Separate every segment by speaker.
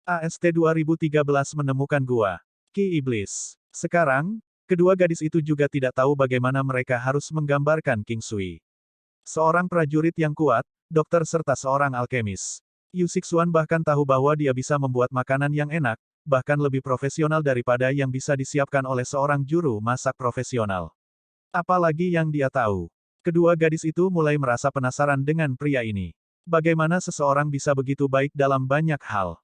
Speaker 1: AST 2013 menemukan gua. Ki Iblis. Sekarang, kedua gadis itu juga tidak tahu bagaimana mereka harus menggambarkan King Sui. Seorang prajurit yang kuat, dokter serta seorang alkemis. Yu Sixuan bahkan tahu bahwa dia bisa membuat makanan yang enak, bahkan lebih profesional daripada yang bisa disiapkan oleh seorang juru masak profesional. Apalagi yang dia tahu. Kedua gadis itu mulai merasa penasaran dengan pria ini. Bagaimana seseorang bisa begitu baik dalam banyak hal.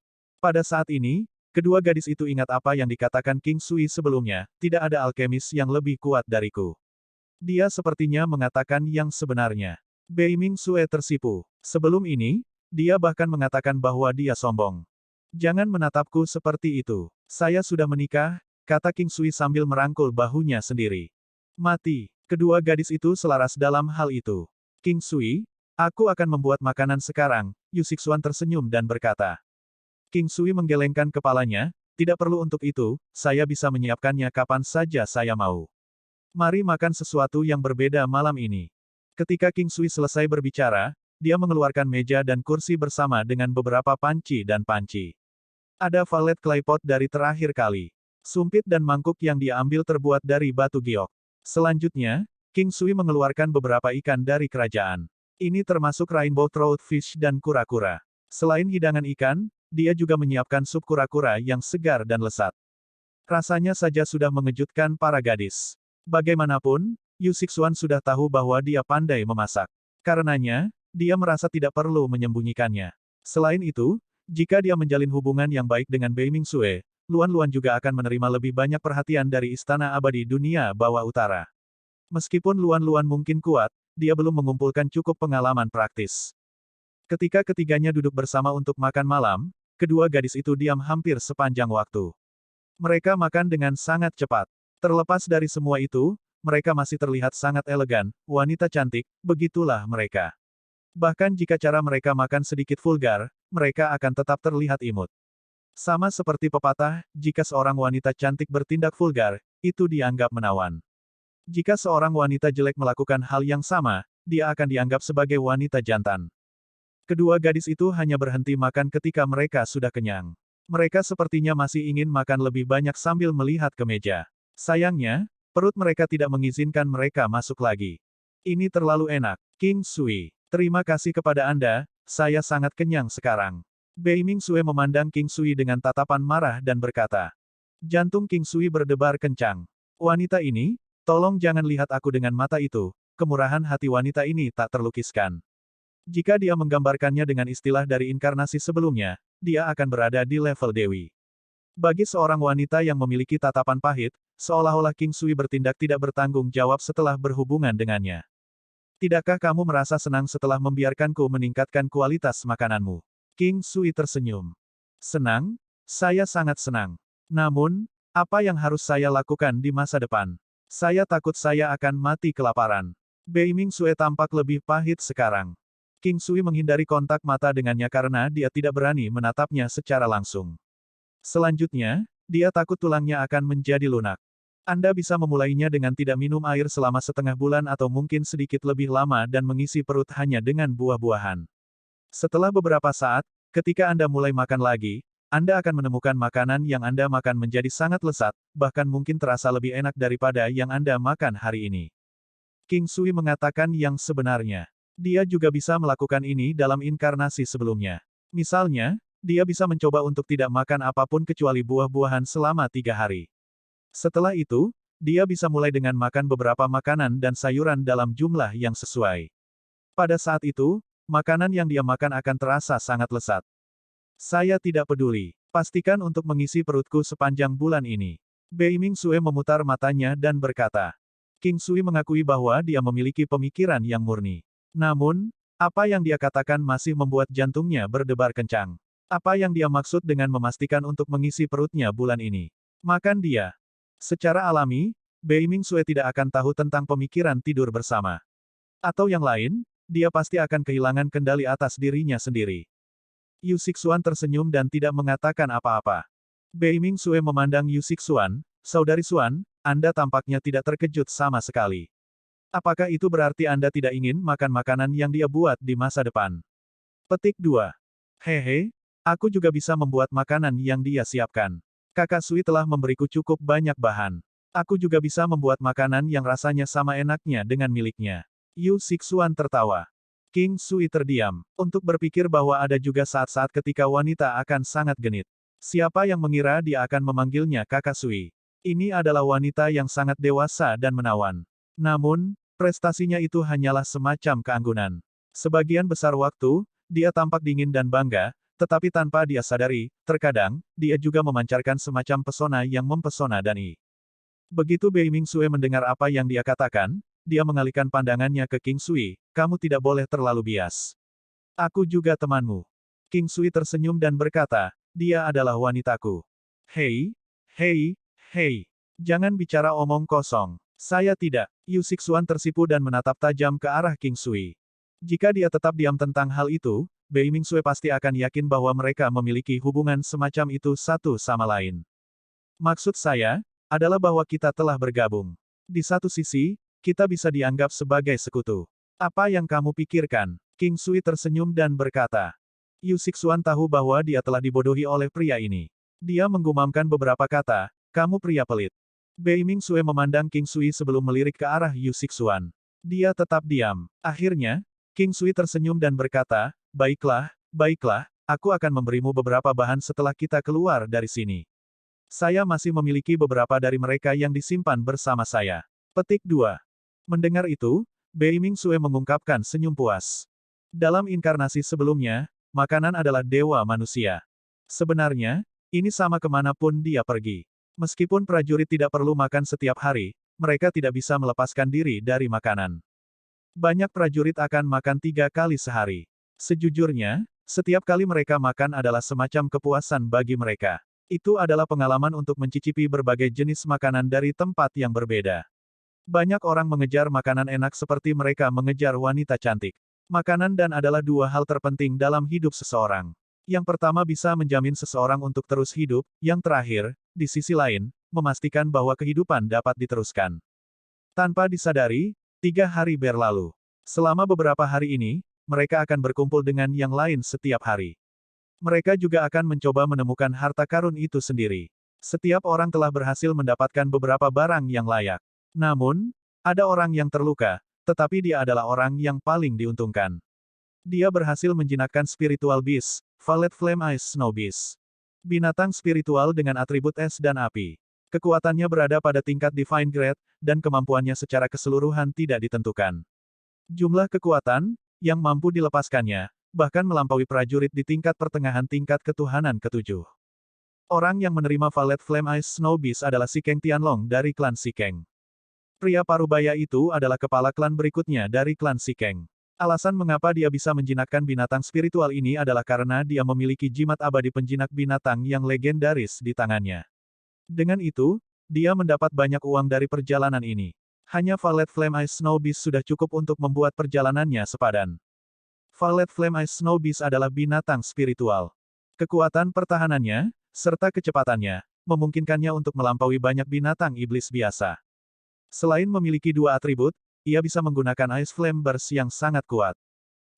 Speaker 1: Pada saat ini, kedua gadis itu ingat apa yang dikatakan King Sui sebelumnya, tidak ada alkemis yang lebih kuat dariku. Dia sepertinya mengatakan yang sebenarnya. Beiming Sue tersipu. Sebelum ini, dia bahkan mengatakan bahwa dia sombong. Jangan menatapku seperti itu. Saya sudah menikah, kata King Sui sambil merangkul bahunya sendiri. Mati. Kedua gadis itu selaras dalam hal itu. King Sui, aku akan membuat makanan sekarang, Yu Sixuan tersenyum dan berkata. King Sui menggelengkan kepalanya, tidak perlu untuk itu, saya bisa menyiapkannya kapan saja saya mau. Mari makan sesuatu yang berbeda malam ini. Ketika King Sui selesai berbicara, dia mengeluarkan meja dan kursi bersama dengan beberapa panci dan panci. Ada valet klaypot dari terakhir kali. Sumpit dan mangkuk yang dia ambil terbuat dari batu giok. Selanjutnya, King Sui mengeluarkan beberapa ikan dari kerajaan. Ini termasuk rainbow trout fish dan kura-kura. Selain hidangan ikan, dia juga menyiapkan sup kura-kura yang segar dan lezat. Rasanya saja sudah mengejutkan para gadis. Bagaimanapun, Yu Sixuan sudah tahu bahwa dia pandai memasak. Karenanya, dia merasa tidak perlu menyembunyikannya. Selain itu, jika dia menjalin hubungan yang baik dengan Beiming Sue, Luan Luan juga akan menerima lebih banyak perhatian dari Istana Abadi Dunia Bawah Utara. Meskipun Luan Luan mungkin kuat, dia belum mengumpulkan cukup pengalaman praktis. Ketika ketiganya duduk bersama untuk makan malam, kedua gadis itu diam hampir sepanjang waktu. Mereka makan dengan sangat cepat. Terlepas dari semua itu, mereka masih terlihat sangat elegan, wanita cantik, begitulah mereka. Bahkan jika cara mereka makan sedikit vulgar, mereka akan tetap terlihat imut. Sama seperti pepatah, jika seorang wanita cantik bertindak vulgar, itu dianggap menawan. Jika seorang wanita jelek melakukan hal yang sama, dia akan dianggap sebagai wanita jantan. Kedua gadis itu hanya berhenti makan ketika mereka sudah kenyang. Mereka sepertinya masih ingin makan lebih banyak sambil melihat ke meja. Sayangnya, perut mereka tidak mengizinkan mereka masuk lagi. Ini terlalu enak. King Sui, terima kasih kepada Anda, saya sangat kenyang sekarang. Beiming Sue memandang King Sui dengan tatapan marah dan berkata. Jantung King Sui berdebar kencang. Wanita ini, tolong jangan lihat aku dengan mata itu, kemurahan hati wanita ini tak terlukiskan. Jika dia menggambarkannya dengan istilah dari inkarnasi sebelumnya, dia akan berada di level Dewi. Bagi seorang wanita yang memiliki tatapan pahit, seolah-olah King Sui bertindak tidak bertanggung jawab setelah berhubungan dengannya. Tidakkah kamu merasa senang setelah membiarkanku meningkatkan kualitas makananmu? King Sui tersenyum. Senang? Saya sangat senang. Namun, apa yang harus saya lakukan di masa depan? Saya takut saya akan mati kelaparan. Beiming Sue tampak lebih pahit sekarang. King Sui menghindari kontak mata dengannya karena dia tidak berani menatapnya secara langsung. Selanjutnya, dia takut tulangnya akan menjadi lunak. Anda bisa memulainya dengan tidak minum air selama setengah bulan atau mungkin sedikit lebih lama dan mengisi perut hanya dengan buah-buahan. Setelah beberapa saat, ketika Anda mulai makan lagi, Anda akan menemukan makanan yang Anda makan menjadi sangat lezat, bahkan mungkin terasa lebih enak daripada yang Anda makan hari ini. King Sui mengatakan yang sebenarnya. Dia juga bisa melakukan ini dalam inkarnasi sebelumnya. Misalnya, dia bisa mencoba untuk tidak makan apapun kecuali buah-buahan selama 3 hari. Setelah itu, dia bisa mulai dengan makan beberapa makanan dan sayuran dalam jumlah yang sesuai. Pada saat itu, makanan yang dia makan akan terasa sangat lezat. Saya tidak peduli. Pastikan untuk mengisi perutku sepanjang bulan ini. Beiming Sue memutar matanya dan berkata. King Sui mengakui bahwa dia memiliki pemikiran yang murni. Namun, apa yang dia katakan masih membuat jantungnya berdebar kencang. Apa yang dia maksud dengan memastikan untuk mengisi perutnya bulan ini? Makan dia. Secara alami, Beiming Sue tidak akan tahu tentang pemikiran tidur bersama. Atau yang lain, dia pasti akan kehilangan kendali atas dirinya sendiri. Yu Sixuan tersenyum dan tidak mengatakan apa-apa. Beiming Sue memandang Yu Sixuan, Saudari Xuan, Anda tampaknya tidak terkejut sama sekali. Apakah itu berarti Anda tidak ingin makan makanan yang dia buat di masa depan? Petik 2. Hehe, Aku juga bisa membuat makanan yang dia siapkan. Kakak Sui telah memberiku cukup banyak bahan. Aku juga bisa membuat makanan yang rasanya sama enaknya dengan miliknya. Yu Sixuan tertawa. King Sui terdiam, untuk berpikir bahwa ada juga saat-saat ketika wanita akan sangat genit. Siapa yang mengira dia akan memanggilnya Kakak Sui? Ini adalah wanita yang sangat dewasa dan menawan. Namun, prestasinya itu hanyalah semacam keanggunan. Sebagian besar waktu, dia tampak dingin dan bangga, tetapi tanpa dia sadari, terkadang, dia juga memancarkan semacam pesona yang mempesona dan begitu Bei Ming-sue mendengar apa yang dia katakan, dia mengalihkan pandangannya ke King Sui, kamu tidak boleh terlalu bias. Aku juga temanmu. King Sui tersenyum dan berkata, dia adalah wanitaku. Hei, hei, hei. Jangan bicara omong kosong. Saya tidak. Yu Sixuan tersipu dan menatap tajam ke arah King Sui. Jika dia tetap diam tentang hal itu, Bei Ming-sue pasti akan yakin bahwa mereka memiliki hubungan semacam itu satu sama lain. Maksud saya, adalah bahwa kita telah bergabung. Di satu sisi, kita bisa dianggap sebagai sekutu. Apa yang kamu pikirkan? King Sui tersenyum dan berkata. Yu Sixuan tahu bahwa dia telah dibodohi oleh pria ini. Dia menggumamkan beberapa kata, kamu pria pelit. Bei Ming-sue memandang King Sui sebelum melirik ke arah Yu Sixuan. Dia tetap diam. Akhirnya, King Sui tersenyum dan berkata, baiklah, baiklah, aku akan memberimu beberapa bahan setelah kita keluar dari sini. Saya masih memiliki beberapa dari mereka yang disimpan bersama saya. Petik 2. Mendengar itu, Bei Ming-sue mengungkapkan senyum puas. Dalam inkarnasi sebelumnya, makanan adalah dewa manusia. Sebenarnya, ini sama kemanapun dia pergi. Meskipun prajurit tidak perlu makan setiap hari, mereka tidak bisa melepaskan diri dari makanan. Banyak prajurit akan makan 3 kali sehari. Sejujurnya, setiap kali mereka makan adalah semacam kepuasan bagi mereka. Itu adalah pengalaman untuk mencicipi berbagai jenis makanan dari tempat yang berbeda. Banyak orang mengejar makanan enak seperti mereka mengejar wanita cantik. Makanan dan adalah dua hal terpenting dalam hidup seseorang. Yang pertama bisa menjamin seseorang untuk terus hidup, yang terakhir, di sisi lain, memastikan bahwa kehidupan dapat diteruskan. Tanpa disadari, 3 hari berlalu. Selama beberapa hari ini, mereka akan berkumpul dengan yang lain setiap hari. Mereka juga akan mencoba menemukan harta karun itu sendiri. Setiap orang telah berhasil mendapatkan beberapa barang yang layak. Namun, ada orang yang terluka, tetapi dia adalah orang yang paling diuntungkan. Dia berhasil menjinakkan spiritual beast, Violet Flame Ice Snow Beast. Binatang spiritual dengan atribut es dan api. Kekuatannya berada pada tingkat Divine Grade, dan kemampuannya secara keseluruhan tidak ditentukan. Jumlah kekuatan, yang mampu dilepaskannya, bahkan melampaui prajurit di tingkat pertengahan tingkat ketuhanan ketujuh. Orang yang menerima Violet Flame Ice Snow Beast adalah Sikeng Tianlong dari klan Sikeng. Pria parubaya itu adalah kepala klan berikutnya dari klan Sikeng. Alasan mengapa dia bisa menjinakkan binatang spiritual ini adalah karena dia memiliki jimat abadi penjinak binatang yang legendaris di tangannya. Dengan itu, dia mendapat banyak uang dari perjalanan ini. Hanya Violet Flame Ice Snow Beast sudah cukup untuk membuat perjalanannya sepadan. Violet Flame Ice Snow Beast adalah binatang spiritual. Kekuatan pertahanannya, serta kecepatannya, memungkinkannya untuk melampaui banyak binatang iblis biasa. Selain memiliki 2 atribut, ia bisa menggunakan Ice Flame Burst yang sangat kuat.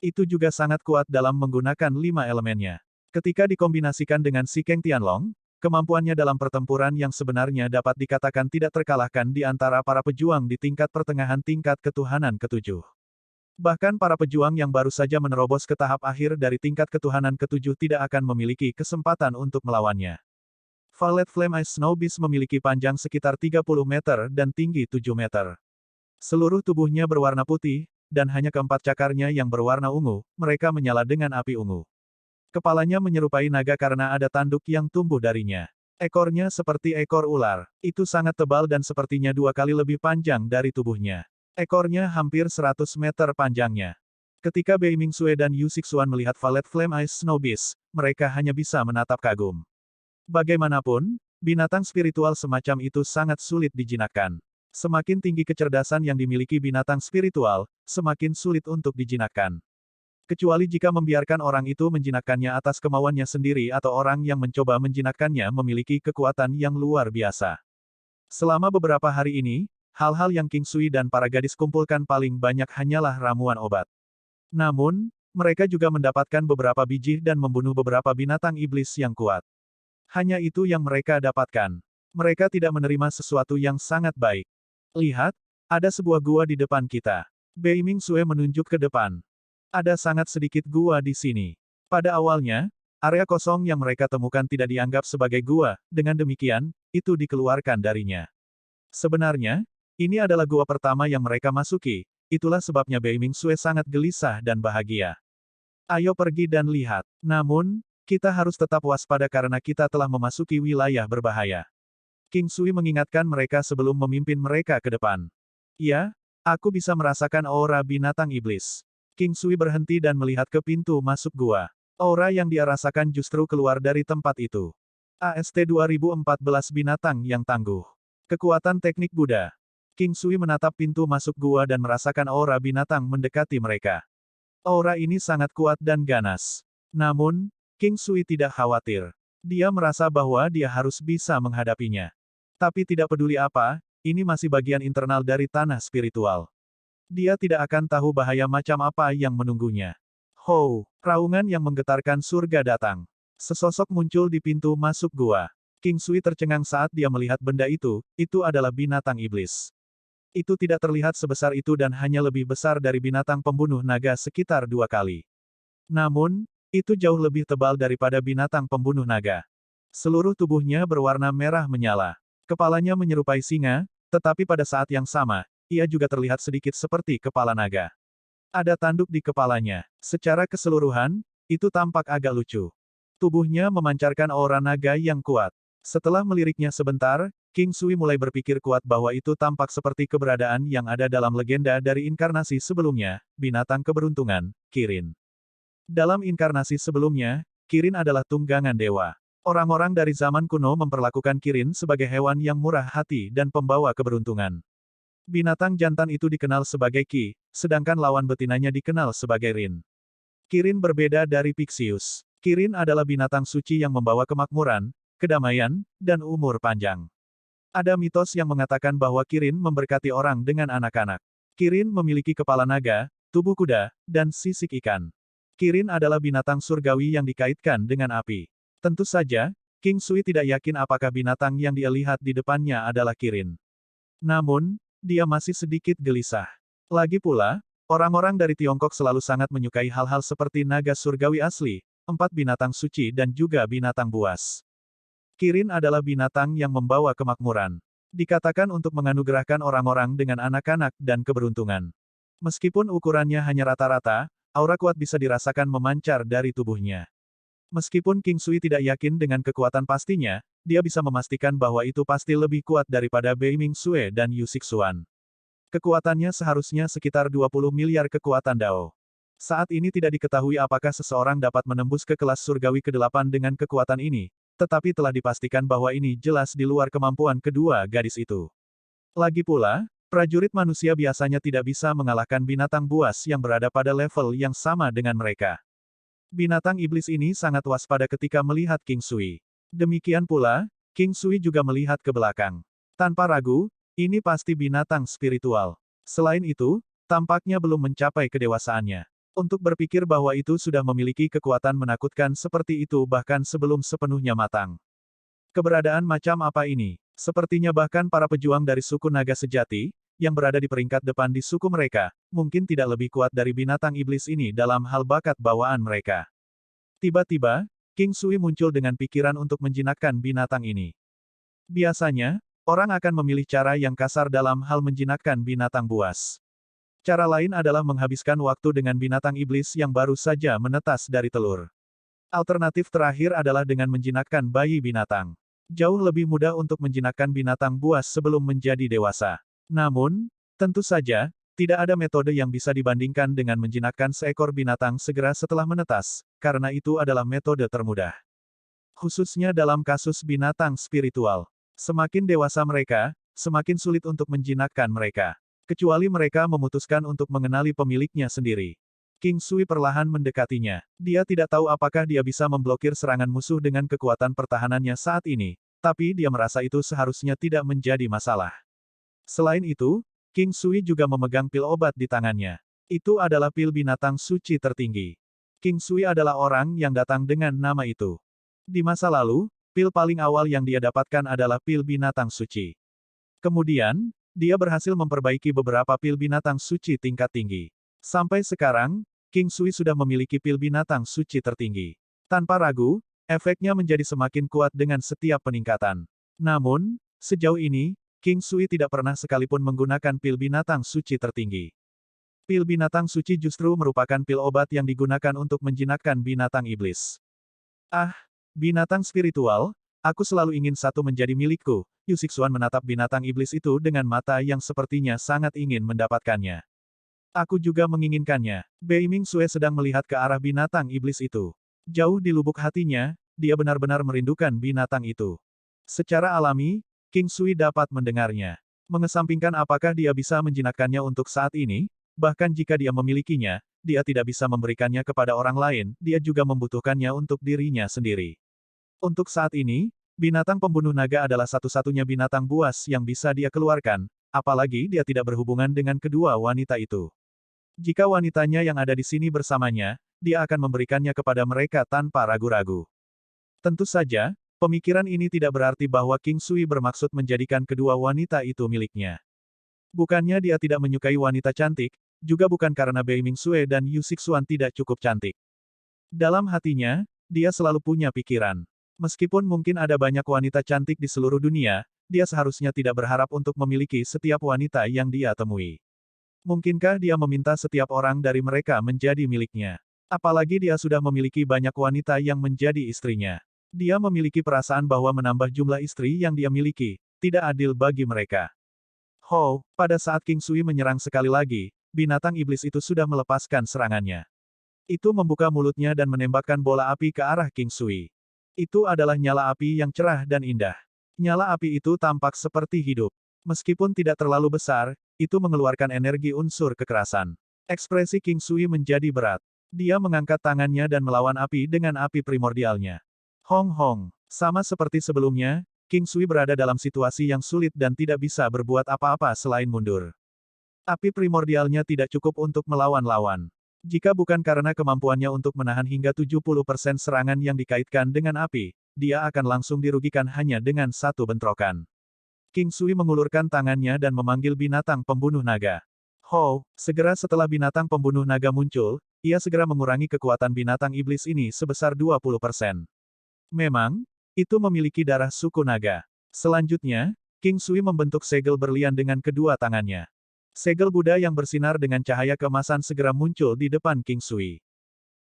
Speaker 1: Itu juga sangat kuat dalam menggunakan 5 elemennya. Ketika dikombinasikan dengan Sikeng Tianlong, kemampuannya dalam pertempuran yang sebenarnya dapat dikatakan tidak terkalahkan di antara para pejuang di tingkat pertengahan tingkat ketuhanan ketujuh. Bahkan para pejuang yang baru saja menerobos ke tahap akhir dari tingkat ketuhanan ketujuh tidak akan memiliki kesempatan untuk melawannya. Violet Flame Ice Snow Beast memiliki panjang sekitar 30 meter dan tinggi 7 meter. Seluruh tubuhnya berwarna putih, dan hanya keempat cakarnya yang berwarna ungu, mereka menyala dengan api ungu. Kepalanya menyerupai naga karena ada tanduk yang tumbuh darinya. Ekornya seperti ekor ular. Itu sangat tebal dan sepertinya 2 kali lebih panjang dari tubuhnya. Ekornya hampir 100 meter panjangnya. Ketika Bei Ming-sue dan Yu Sixuan melihat Violet Flame Ice Snow Beast, mereka hanya bisa menatap kagum. Bagaimanapun, binatang spiritual semacam itu sangat sulit dijinakkan. Semakin tinggi kecerdasan yang dimiliki binatang spiritual, semakin sulit untuk dijinakkan. Kecuali jika membiarkan orang itu menjinakkannya atas kemauannya sendiri atau orang yang mencoba menjinakkannya memiliki kekuatan yang luar biasa. Selama beberapa hari ini, hal-hal yang King Sui dan para gadis kumpulkan paling banyak hanyalah ramuan obat. Namun, Mereka juga mendapatkan beberapa biji dan membunuh beberapa binatang iblis yang kuat. Hanya itu yang mereka dapatkan. Mereka tidak menerima sesuatu yang sangat baik. Lihat, ada sebuah gua di depan kita. Bei Ming Sue menunjuk ke depan. Ada sangat sedikit gua di sini. Pada awalnya, area kosong yang mereka temukan tidak dianggap sebagai gua, dengan demikian, itu dikeluarkan darinya. Sebenarnya, ini adalah gua pertama yang mereka masuki, itulah sebabnya Bei Ming Sue sangat gelisah dan bahagia. Ayo pergi dan lihat. Namun, kita harus tetap waspada karena kita telah memasuki wilayah berbahaya. King Sui mengingatkan mereka sebelum memimpin mereka ke depan. Ya, aku bisa merasakan aura binatang iblis. King Sui berhenti dan melihat ke pintu masuk gua. Aura yang dia rasakan justru keluar dari tempat itu. AST 2014 binatang yang tangguh. Kekuatan teknik Buddha. King Sui menatap pintu masuk gua dan merasakan aura binatang mendekati mereka. Aura ini sangat kuat dan ganas. Namun, King Sui tidak khawatir. Dia merasa bahwa dia harus bisa menghadapinya. Tapi tidak peduli apa, ini masih bagian internal dari tanah spiritual. Dia tidak akan tahu bahaya macam apa yang menunggunya. Ho! Raungan yang menggetarkan surga datang. Sesosok muncul di pintu masuk gua. King Sui tercengang saat dia melihat benda itu adalah binatang iblis. Itu tidak terlihat sebesar itu dan hanya lebih besar dari binatang pembunuh naga sekitar 2 kali. Namun, itu jauh lebih tebal daripada binatang pembunuh naga. Seluruh tubuhnya berwarna merah menyala. Kepalanya menyerupai singa, tetapi pada saat yang sama, ia juga terlihat sedikit seperti kepala naga. Ada tanduk di kepalanya. Secara keseluruhan, itu tampak agak lucu. Tubuhnya memancarkan aura naga yang kuat. Setelah meliriknya sebentar, King Sui mulai berpikir kuat bahwa itu tampak seperti keberadaan yang ada dalam legenda dari inkarnasi sebelumnya, binatang keberuntungan, Kirin. Dalam inkarnasi sebelumnya, Kirin adalah tunggangan dewa. Orang-orang dari zaman kuno memperlakukan Kirin sebagai hewan yang murah hati dan pembawa keberuntungan. Binatang jantan itu dikenal sebagai Ki, sedangkan lawan betinanya dikenal sebagai Rin. Kirin berbeda dari Pixius. Kirin adalah binatang suci yang membawa kemakmuran, kedamaian, dan umur panjang. Ada mitos yang mengatakan bahwa Kirin memberkati orang dengan anak-anak. Kirin memiliki kepala naga, tubuh kuda, dan sisik ikan. Kirin adalah binatang surgawi yang dikaitkan dengan api. Tentu saja, King Sui tidak yakin apakah binatang yang dia lihat di depannya adalah Kirin. Namun, dia masih sedikit gelisah. Lagi pula, orang-orang dari Tiongkok selalu sangat menyukai hal-hal seperti naga surgawi asli, 4 binatang suci dan juga binatang buas. Kirin adalah binatang yang membawa kemakmuran. Dikatakan untuk menganugerahkan orang-orang dengan anak-anak dan keberuntungan. Meskipun ukurannya hanya rata-rata, aura kuat bisa dirasakan memancar dari tubuhnya. Meskipun King Sui tidak yakin dengan kekuatan pastinya, dia bisa memastikan bahwa itu pasti lebih kuat daripada Bei Ming Sue dan Yu Xixuan. Kekuatannya seharusnya sekitar 20 miliar kekuatan Dao. Saat ini tidak diketahui apakah seseorang dapat menembus ke kelas surgawi ke-8 dengan kekuatan ini, tetapi telah dipastikan bahwa ini jelas di luar kemampuan kedua gadis itu. Lagi pula, prajurit manusia biasanya tidak bisa mengalahkan binatang buas yang berada pada level yang sama dengan mereka. Binatang iblis ini sangat waspada ketika melihat King Sui. Demikian pula, King Sui juga melihat ke belakang. Tanpa ragu, ini pasti binatang spiritual. Selain itu, tampaknya belum mencapai kedewasaannya. Untuk berpikir bahwa itu sudah memiliki kekuatan menakutkan seperti itu bahkan sebelum sepenuhnya matang. Keberadaan macam apa ini? Sepertinya bahkan para pejuang dari suku naga sejati, yang berada di peringkat depan di suku mereka, mungkin tidak lebih kuat dari binatang iblis ini dalam hal bakat bawaan mereka. Tiba-tiba, King Sui muncul dengan pikiran untuk menjinakkan binatang ini. Biasanya, orang akan memilih cara yang kasar dalam hal menjinakkan binatang buas. Cara lain adalah menghabiskan waktu dengan binatang iblis yang baru saja menetas dari telur. Alternatif terakhir adalah dengan menjinakkan bayi binatang. Jauh lebih mudah untuk menjinakkan binatang buas sebelum menjadi dewasa. Namun, tentu saja, tidak ada metode yang bisa dibandingkan dengan menjinakkan seekor binatang segera setelah menetas, karena itu adalah metode termudah. Khususnya dalam kasus binatang spiritual. Semakin dewasa mereka, semakin sulit untuk menjinakkan mereka. Kecuali mereka memutuskan untuk mengenali pemiliknya sendiri. King Sui perlahan mendekatinya. Dia tidak tahu apakah dia bisa memblokir serangan musuh dengan kekuatan pertahanannya saat ini, tapi dia merasa itu seharusnya tidak menjadi masalah. Selain itu, King Sui juga memegang pil obat di tangannya. Itu adalah pil binatang suci tertinggi. King Sui adalah orang yang datang dengan nama itu. Di masa lalu, pil paling awal yang dia dapatkan adalah pil binatang suci. Kemudian, dia berhasil memperbaiki beberapa pil binatang suci tingkat tinggi. Sampai sekarang, King Sui sudah memiliki pil binatang suci tertinggi. Tanpa ragu, efeknya menjadi semakin kuat dengan setiap peningkatan. Namun, sejauh ini, King Sui tidak pernah sekalipun menggunakan pil binatang suci tertinggi. Pil binatang suci justru merupakan pil obat yang digunakan untuk menjinakkan binatang iblis. Ah, binatang spiritual, aku selalu ingin satu menjadi milikku. Yu Xixuan menatap binatang iblis itu dengan mata yang sepertinya sangat ingin mendapatkannya. Aku juga menginginkannya. Bei Ming Sue sedang melihat ke arah binatang iblis itu. Jauh di lubuk hatinya, dia benar-benar merindukan binatang itu. Secara alami, King Sui dapat mendengarnya. Mengesampingkan apakah dia bisa menjinakkannya untuk saat ini, bahkan jika dia memilikinya, dia tidak bisa memberikannya kepada orang lain, dia juga membutuhkannya untuk dirinya sendiri. Untuk saat ini, binatang pembunuh naga adalah satu-satunya binatang buas yang bisa dia keluarkan, apalagi dia tidak berhubungan dengan kedua wanita itu. Jika wanitanya yang ada di sini bersamanya, dia akan memberikannya kepada mereka tanpa ragu-ragu. Tentu saja, pemikiran ini tidak berarti bahwa King Sui bermaksud menjadikan kedua wanita itu miliknya. Bukannya dia tidak menyukai wanita cantik, juga bukan karena Bei Ming Sue dan Yu Xixuan tidak cukup cantik. Dalam hatinya, dia selalu punya pikiran. Meskipun mungkin ada banyak wanita cantik di seluruh dunia, dia seharusnya tidak berharap untuk memiliki setiap wanita yang dia temui. Mungkinkah dia meminta setiap orang dari mereka menjadi miliknya? Apalagi dia sudah memiliki banyak wanita yang menjadi istrinya. Dia memiliki perasaan bahwa menambah jumlah istri yang dia miliki, tidak adil bagi mereka. Pada saat King Sui menyerang sekali lagi, binatang iblis itu sudah melepaskan serangannya. Itu membuka mulutnya dan menembakkan bola api ke arah King Sui. Itu adalah nyala api yang cerah dan indah. Nyala api itu tampak seperti hidup. Meskipun tidak terlalu besar, itu mengeluarkan energi unsur kekerasan. Ekspresi King Sui menjadi berat. Dia mengangkat tangannya dan melawan api dengan api primordialnya. Hong Hong. Sama seperti sebelumnya, King Sui berada dalam situasi yang sulit dan tidak bisa berbuat apa-apa selain mundur. Api primordialnya tidak cukup untuk melawan-lawan. Jika bukan karena kemampuannya untuk menahan hingga 70% serangan yang dikaitkan dengan api, dia akan langsung dirugikan hanya dengan satu bentrokan. King Sui mengulurkan tangannya dan memanggil binatang pembunuh naga. Segera setelah binatang pembunuh naga muncul, ia segera mengurangi kekuatan binatang iblis ini sebesar 20%. Memang, itu memiliki darah suku naga. Selanjutnya, King Sui membentuk segel berlian dengan kedua tangannya. Segel Buddha yang bersinar dengan cahaya keemasan segera muncul di depan King Sui.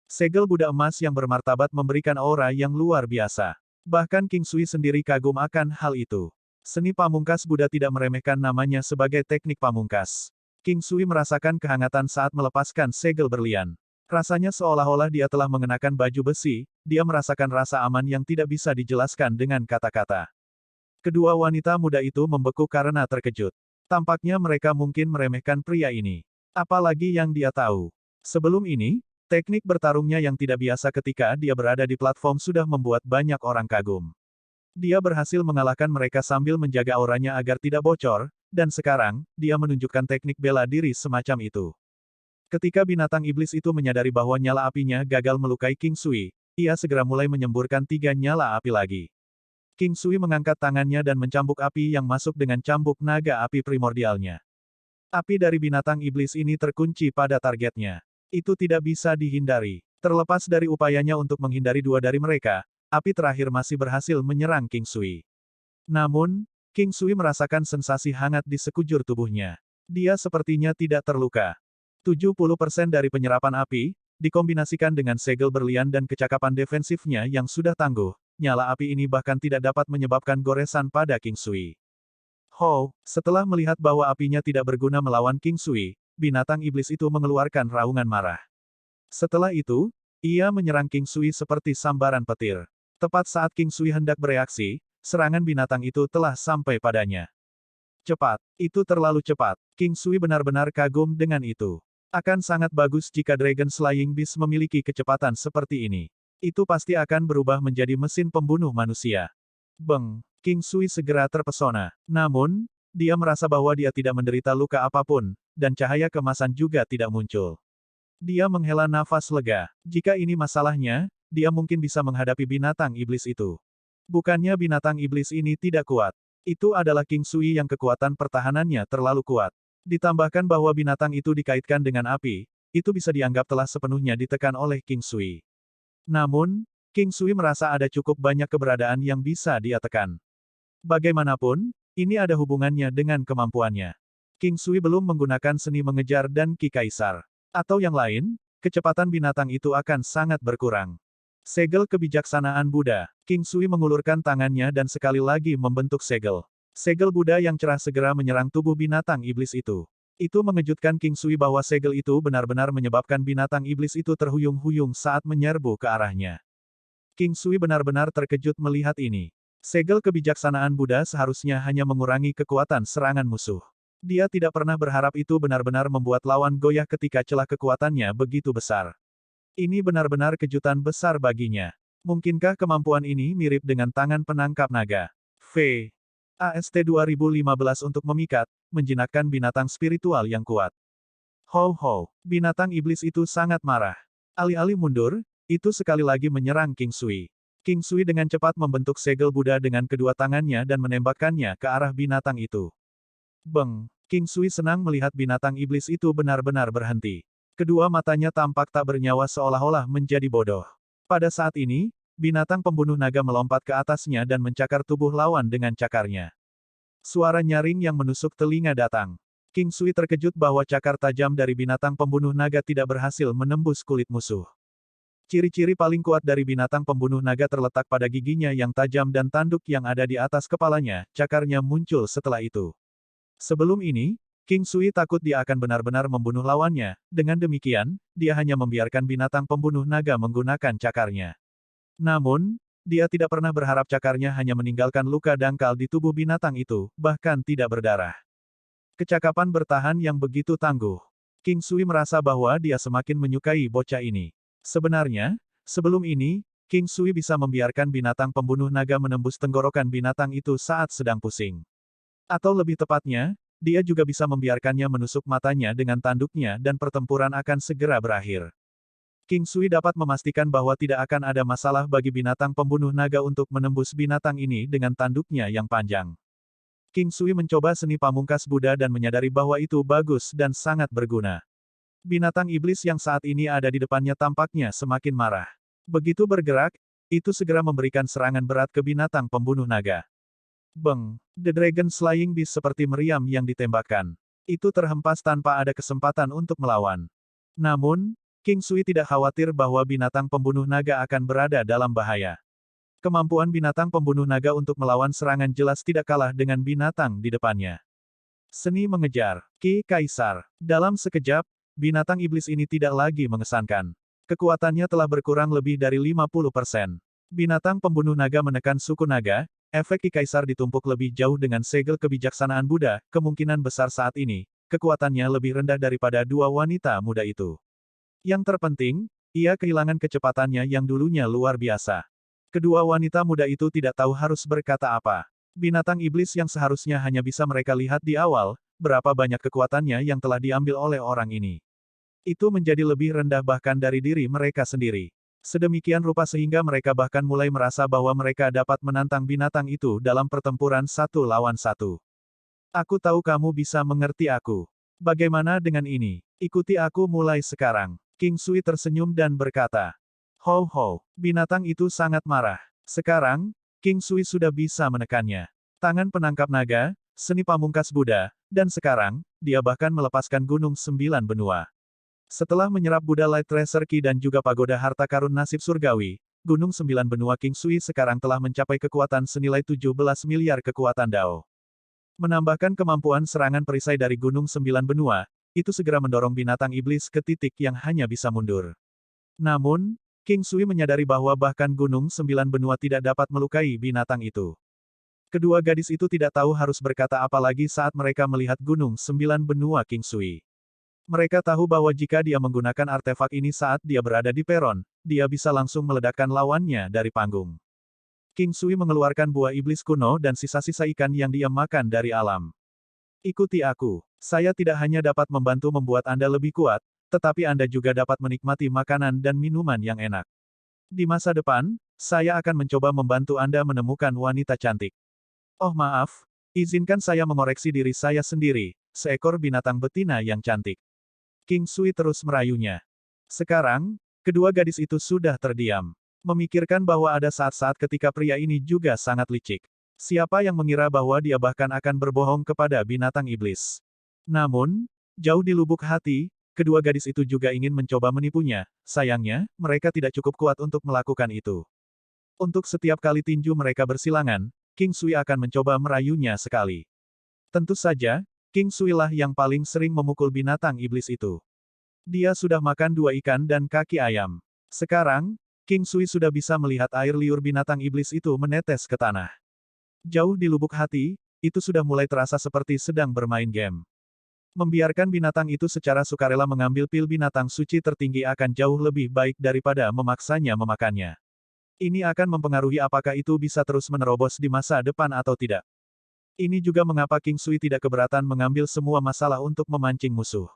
Speaker 1: Segel Buddha emas yang bermartabat memberikan aura yang luar biasa. Bahkan King Sui sendiri kagum akan hal itu. Seni pamungkas Buddha tidak meremehkan namanya sebagai teknik pamungkas. King Sui merasakan kehangatan saat melepaskan segel berlian. Rasanya seolah-olah dia telah mengenakan baju besi, dia merasakan rasa aman yang tidak bisa dijelaskan dengan kata-kata. Kedua wanita muda itu membeku karena terkejut. Tampaknya mereka mungkin meremehkan pria ini. Apalagi yang dia tahu. Sebelum ini, teknik bertarungnya yang tidak biasa ketika dia berada di platform sudah membuat banyak orang kagum. Dia berhasil mengalahkan mereka sambil menjaga auranya agar tidak bocor, dan sekarang, dia menunjukkan teknik bela diri semacam itu. Ketika binatang iblis itu menyadari bahwa nyala apinya gagal melukai King Sui, ia segera mulai menyemburkan 3 nyala api lagi. King Sui mengangkat tangannya dan mencambuk api yang masuk dengan cambuk naga api primordialnya. Api dari binatang iblis ini terkunci pada targetnya. Itu tidak bisa dihindari. Terlepas dari upayanya untuk menghindari dua dari mereka, api terakhir masih berhasil menyerang King Sui. Namun, King Sui merasakan sensasi hangat di sekujur tubuhnya. Dia sepertinya tidak terluka. 70% dari penyerapan api, dikombinasikan dengan segel berlian dan kecakapan defensifnya yang sudah tangguh, nyala api ini bahkan tidak dapat menyebabkan goresan pada King Sui. Setelah melihat bahwa apinya tidak berguna melawan King Sui, binatang iblis itu mengeluarkan raungan marah. Setelah itu, ia menyerang King Sui seperti sambaran petir. Tepat saat King Sui hendak bereaksi, serangan binatang itu telah sampai padanya. Cepat, itu terlalu cepat. King Sui benar-benar kagum dengan itu. Akan sangat bagus jika Dragon Slaying Beast memiliki kecepatan seperti ini. Itu pasti akan berubah menjadi mesin pembunuh manusia. King Sui segera terpesona. Namun, dia merasa bahwa dia tidak menderita luka apapun, dan cahaya kemasan juga tidak muncul. Dia menghela nafas lega. Jika ini masalahnya, dia mungkin bisa menghadapi binatang iblis itu. Bukannya binatang iblis ini tidak kuat. Itu adalah King Sui yang kekuatan pertahanannya terlalu kuat. Ditambahkan bahwa binatang itu dikaitkan dengan api, itu bisa dianggap telah sepenuhnya ditekan oleh King Sui. Namun, King Sui merasa ada cukup banyak keberadaan yang bisa dia tekan. Bagaimanapun, ini ada hubungannya dengan kemampuannya. King Sui belum menggunakan seni mengejar dan Ki Kaisar. Atau yang lain, kecepatan binatang itu akan sangat berkurang. Segel kebijaksanaan Buddha. King Sui mengulurkan tangannya dan sekali lagi membentuk segel. Segel Buddha yang cerah segera menyerang tubuh binatang iblis itu. Itu mengejutkan King Sui bahwa segel itu benar-benar menyebabkan binatang iblis itu terhuyung-huyung saat menyerbu ke arahnya. King Sui benar-benar terkejut melihat ini. Segel kebijaksanaan Buddha seharusnya hanya mengurangi kekuatan serangan musuh. Dia tidak pernah berharap itu benar-benar membuat lawan goyah ketika celah kekuatannya begitu besar. Ini benar-benar kejutan besar baginya. Mungkinkah kemampuan ini mirip dengan tangan penangkap naga? V. AST 2015 untuk memikat, menjinakkan binatang spiritual yang kuat. Ho ho, binatang iblis itu sangat marah. Alih-alih mundur, itu sekali lagi menyerang King Sui. King Sui dengan cepat membentuk segel Buddha dengan kedua tangannya dan menembakkannya ke arah binatang itu. Beng! King Sui senang melihat binatang iblis itu benar-benar berhenti. Kedua matanya tampak tak bernyawa seolah-olah menjadi bodoh. Pada saat ini, binatang pembunuh naga melompat ke atasnya dan mencakar tubuh lawan dengan cakarnya. Suara nyaring yang menusuk telinga datang. King Sui terkejut bahwa cakar tajam dari binatang pembunuh naga tidak berhasil menembus kulit musuh. Ciri-ciri paling kuat dari binatang pembunuh naga terletak pada giginya yang tajam dan tanduk yang ada di atas kepalanya, cakarnya muncul setelah itu. Sebelum ini, King Sui takut dia akan benar-benar membunuh lawannya, dengan demikian, dia hanya membiarkan binatang pembunuh naga menggunakan cakarnya. Namun, dia tidak pernah berharap cakarnya hanya meninggalkan luka dangkal di tubuh binatang itu, bahkan tidak berdarah. Kecakapan bertahan yang begitu tangguh. King Sui merasa bahwa dia semakin menyukai bocah ini. Sebenarnya, sebelum ini, King Sui bisa membiarkan binatang pembunuh naga menembus tenggorokan binatang itu saat sedang pusing. Atau lebih tepatnya, dia juga bisa membiarkannya menusuk matanya dengan tanduknya dan pertempuran akan segera berakhir. King Sui dapat memastikan bahwa tidak akan ada masalah bagi binatang pembunuh naga untuk menembus binatang ini dengan tanduknya yang panjang. King Sui mencoba seni pamungkas Buddha dan menyadari bahwa itu bagus dan sangat berguna. Binatang iblis yang saat ini ada di depannya tampaknya semakin marah. Begitu bergerak, itu segera memberikan serangan berat ke binatang pembunuh naga. Beng! The Dragon Slaying Beast seperti meriam yang ditembakkan. Itu terhempas tanpa ada kesempatan untuk melawan. Namun, King Sui tidak khawatir bahwa binatang pembunuh naga akan berada dalam bahaya. Kemampuan binatang pembunuh naga untuk melawan serangan jelas tidak kalah dengan binatang di depannya. Seni mengejar. Ki Kaisar. Dalam sekejap, binatang iblis ini tidak lagi mengesankan. Kekuatannya telah berkurang lebih dari 50%. Binatang pembunuh naga menekan suku naga, efek Ki Kaisar ditumpuk lebih jauh dengan segel kebijaksanaan Buddha, kemungkinan besar saat ini, kekuatannya lebih rendah daripada dua wanita muda itu. Yang terpenting, ia kehilangan kecepatannya yang dulunya luar biasa. Kedua wanita muda itu tidak tahu harus berkata apa. Binatang iblis yang seharusnya hanya bisa mereka lihat di awal, berapa banyak kekuatannya yang telah diambil oleh orang ini. Itu menjadi lebih rendah bahkan dari diri mereka sendiri. Sedemikian rupa sehingga mereka bahkan mulai merasa bahwa mereka dapat menantang binatang itu dalam pertempuran satu lawan satu. Aku tahu kamu bisa mengerti aku. Bagaimana dengan ini? Ikuti aku mulai sekarang. King Sui tersenyum dan berkata. Ho ho, binatang itu sangat marah. Sekarang, King Sui sudah bisa menekannya. Tangan penangkap naga, seni pamungkas Buddha, dan sekarang, dia bahkan melepaskan Gunung Sembilan Benua. Setelah menyerap Buddha Light Tracer Ki dan juga pagoda harta karun nasib surgawi, Gunung Sembilan Benua King Sui sekarang telah mencapai kekuatan senilai 17 miliar kekuatan Dao. Menambahkan kemampuan serangan perisai dari Gunung Sembilan Benua, itu segera mendorong binatang iblis ke titik yang hanya bisa mundur. Namun, King Sui menyadari bahwa bahkan Gunung Sembilan Benua tidak dapat melukai binatang itu. Kedua gadis itu tidak tahu harus berkata apa lagi saat mereka melihat Gunung Sembilan Benua King Sui. Mereka tahu bahwa jika dia menggunakan artefak ini saat dia berada di peron, dia bisa langsung meledakkan lawannya dari panggung. King Sui mengeluarkan buah iblis kuno dan sisa-sisa ikan yang dia makan dari alam. Ikuti aku. Saya tidak hanya dapat membantu membuat Anda lebih kuat, tetapi Anda juga dapat menikmati makanan dan minuman yang enak. Di masa depan, saya akan mencoba membantu Anda menemukan wanita cantik. Oh maaf, izinkan saya mengoreksi diri saya sendiri, seekor binatang betina yang cantik. King Sui terus merayunya. Sekarang, kedua gadis itu sudah terdiam. Memikirkan bahwa ada saat-saat ketika pria ini juga sangat licik. Siapa yang mengira bahwa dia bahkan akan berbohong kepada binatang iblis. Namun, jauh di lubuk hati, kedua gadis itu juga ingin mencoba menipunya. Sayangnya, mereka tidak cukup kuat untuk melakukan itu. Untuk setiap kali tinju mereka bersilangan, King Sui akan mencoba merayunya sekali. Tentu saja, King Sui lah yang paling sering memukul binatang iblis itu. Dia sudah makan 2 ikan dan kaki ayam. Sekarang, King Sui sudah bisa melihat air liur binatang iblis itu menetes ke tanah. Jauh di lubuk hati, itu sudah mulai terasa seperti sedang bermain game. Membiarkan binatang itu secara sukarela mengambil pil binatang suci tertinggi akan jauh lebih baik daripada memaksanya memakannya. Ini akan mempengaruhi apakah itu bisa terus menerobos di masa depan atau tidak. Ini juga mengapa King Sui tidak keberatan mengambil semua masalah untuk memancing musuh.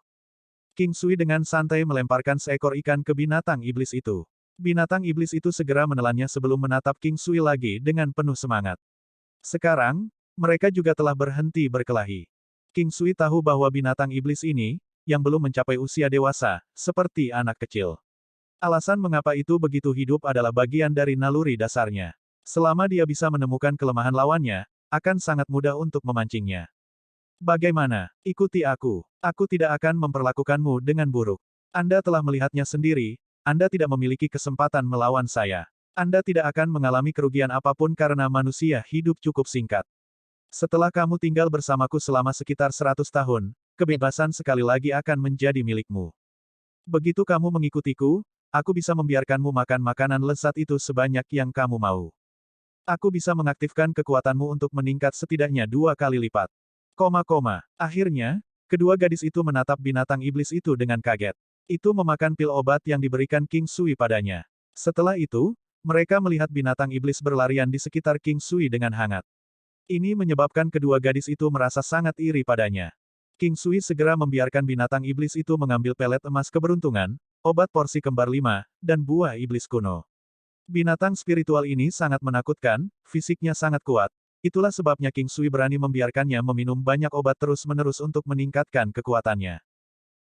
Speaker 1: King Sui dengan santai melemparkan seekor ikan ke binatang iblis itu. Binatang iblis itu segera menelannya sebelum menatap King Sui lagi dengan penuh semangat. Sekarang, mereka juga telah berhenti berkelahi. King Sui tahu bahwa binatang iblis ini, yang belum mencapai usia dewasa, seperti anak kecil. Alasan mengapa itu begitu hidup adalah bagian dari naluri dasarnya. Selama dia bisa menemukan kelemahan lawannya, akan sangat mudah untuk memancingnya. Bagaimana? Ikuti aku. Aku tidak akan memperlakukanmu dengan buruk. Anda telah melihatnya sendiri, Anda tidak memiliki kesempatan melawan saya. Anda tidak akan mengalami kerugian apapun karena manusia hidup cukup singkat. Setelah kamu tinggal bersamaku selama sekitar 100 tahun, kebebasan sekali lagi akan menjadi milikmu. Begitu kamu mengikutiku, aku bisa membiarkanmu makan makanan lezat itu sebanyak yang kamu mau. Aku bisa mengaktifkan kekuatanmu untuk meningkat setidaknya 2 kali lipat. Akhirnya, kedua gadis itu menatap binatang iblis itu dengan kaget. Itu memakan pil obat yang diberikan King Sui padanya. Setelah itu, mereka melihat binatang iblis berlarian di sekitar King Sui dengan hangat. Ini menyebabkan kedua gadis itu merasa sangat iri padanya. King Sui segera membiarkan binatang iblis itu mengambil pelet emas keberuntungan, obat porsi kembar 5, dan buah iblis kuno. Binatang spiritual ini sangat menakutkan, fisiknya sangat kuat. Itulah sebabnya King Sui berani membiarkannya meminum banyak obat terus-menerus untuk meningkatkan kekuatannya.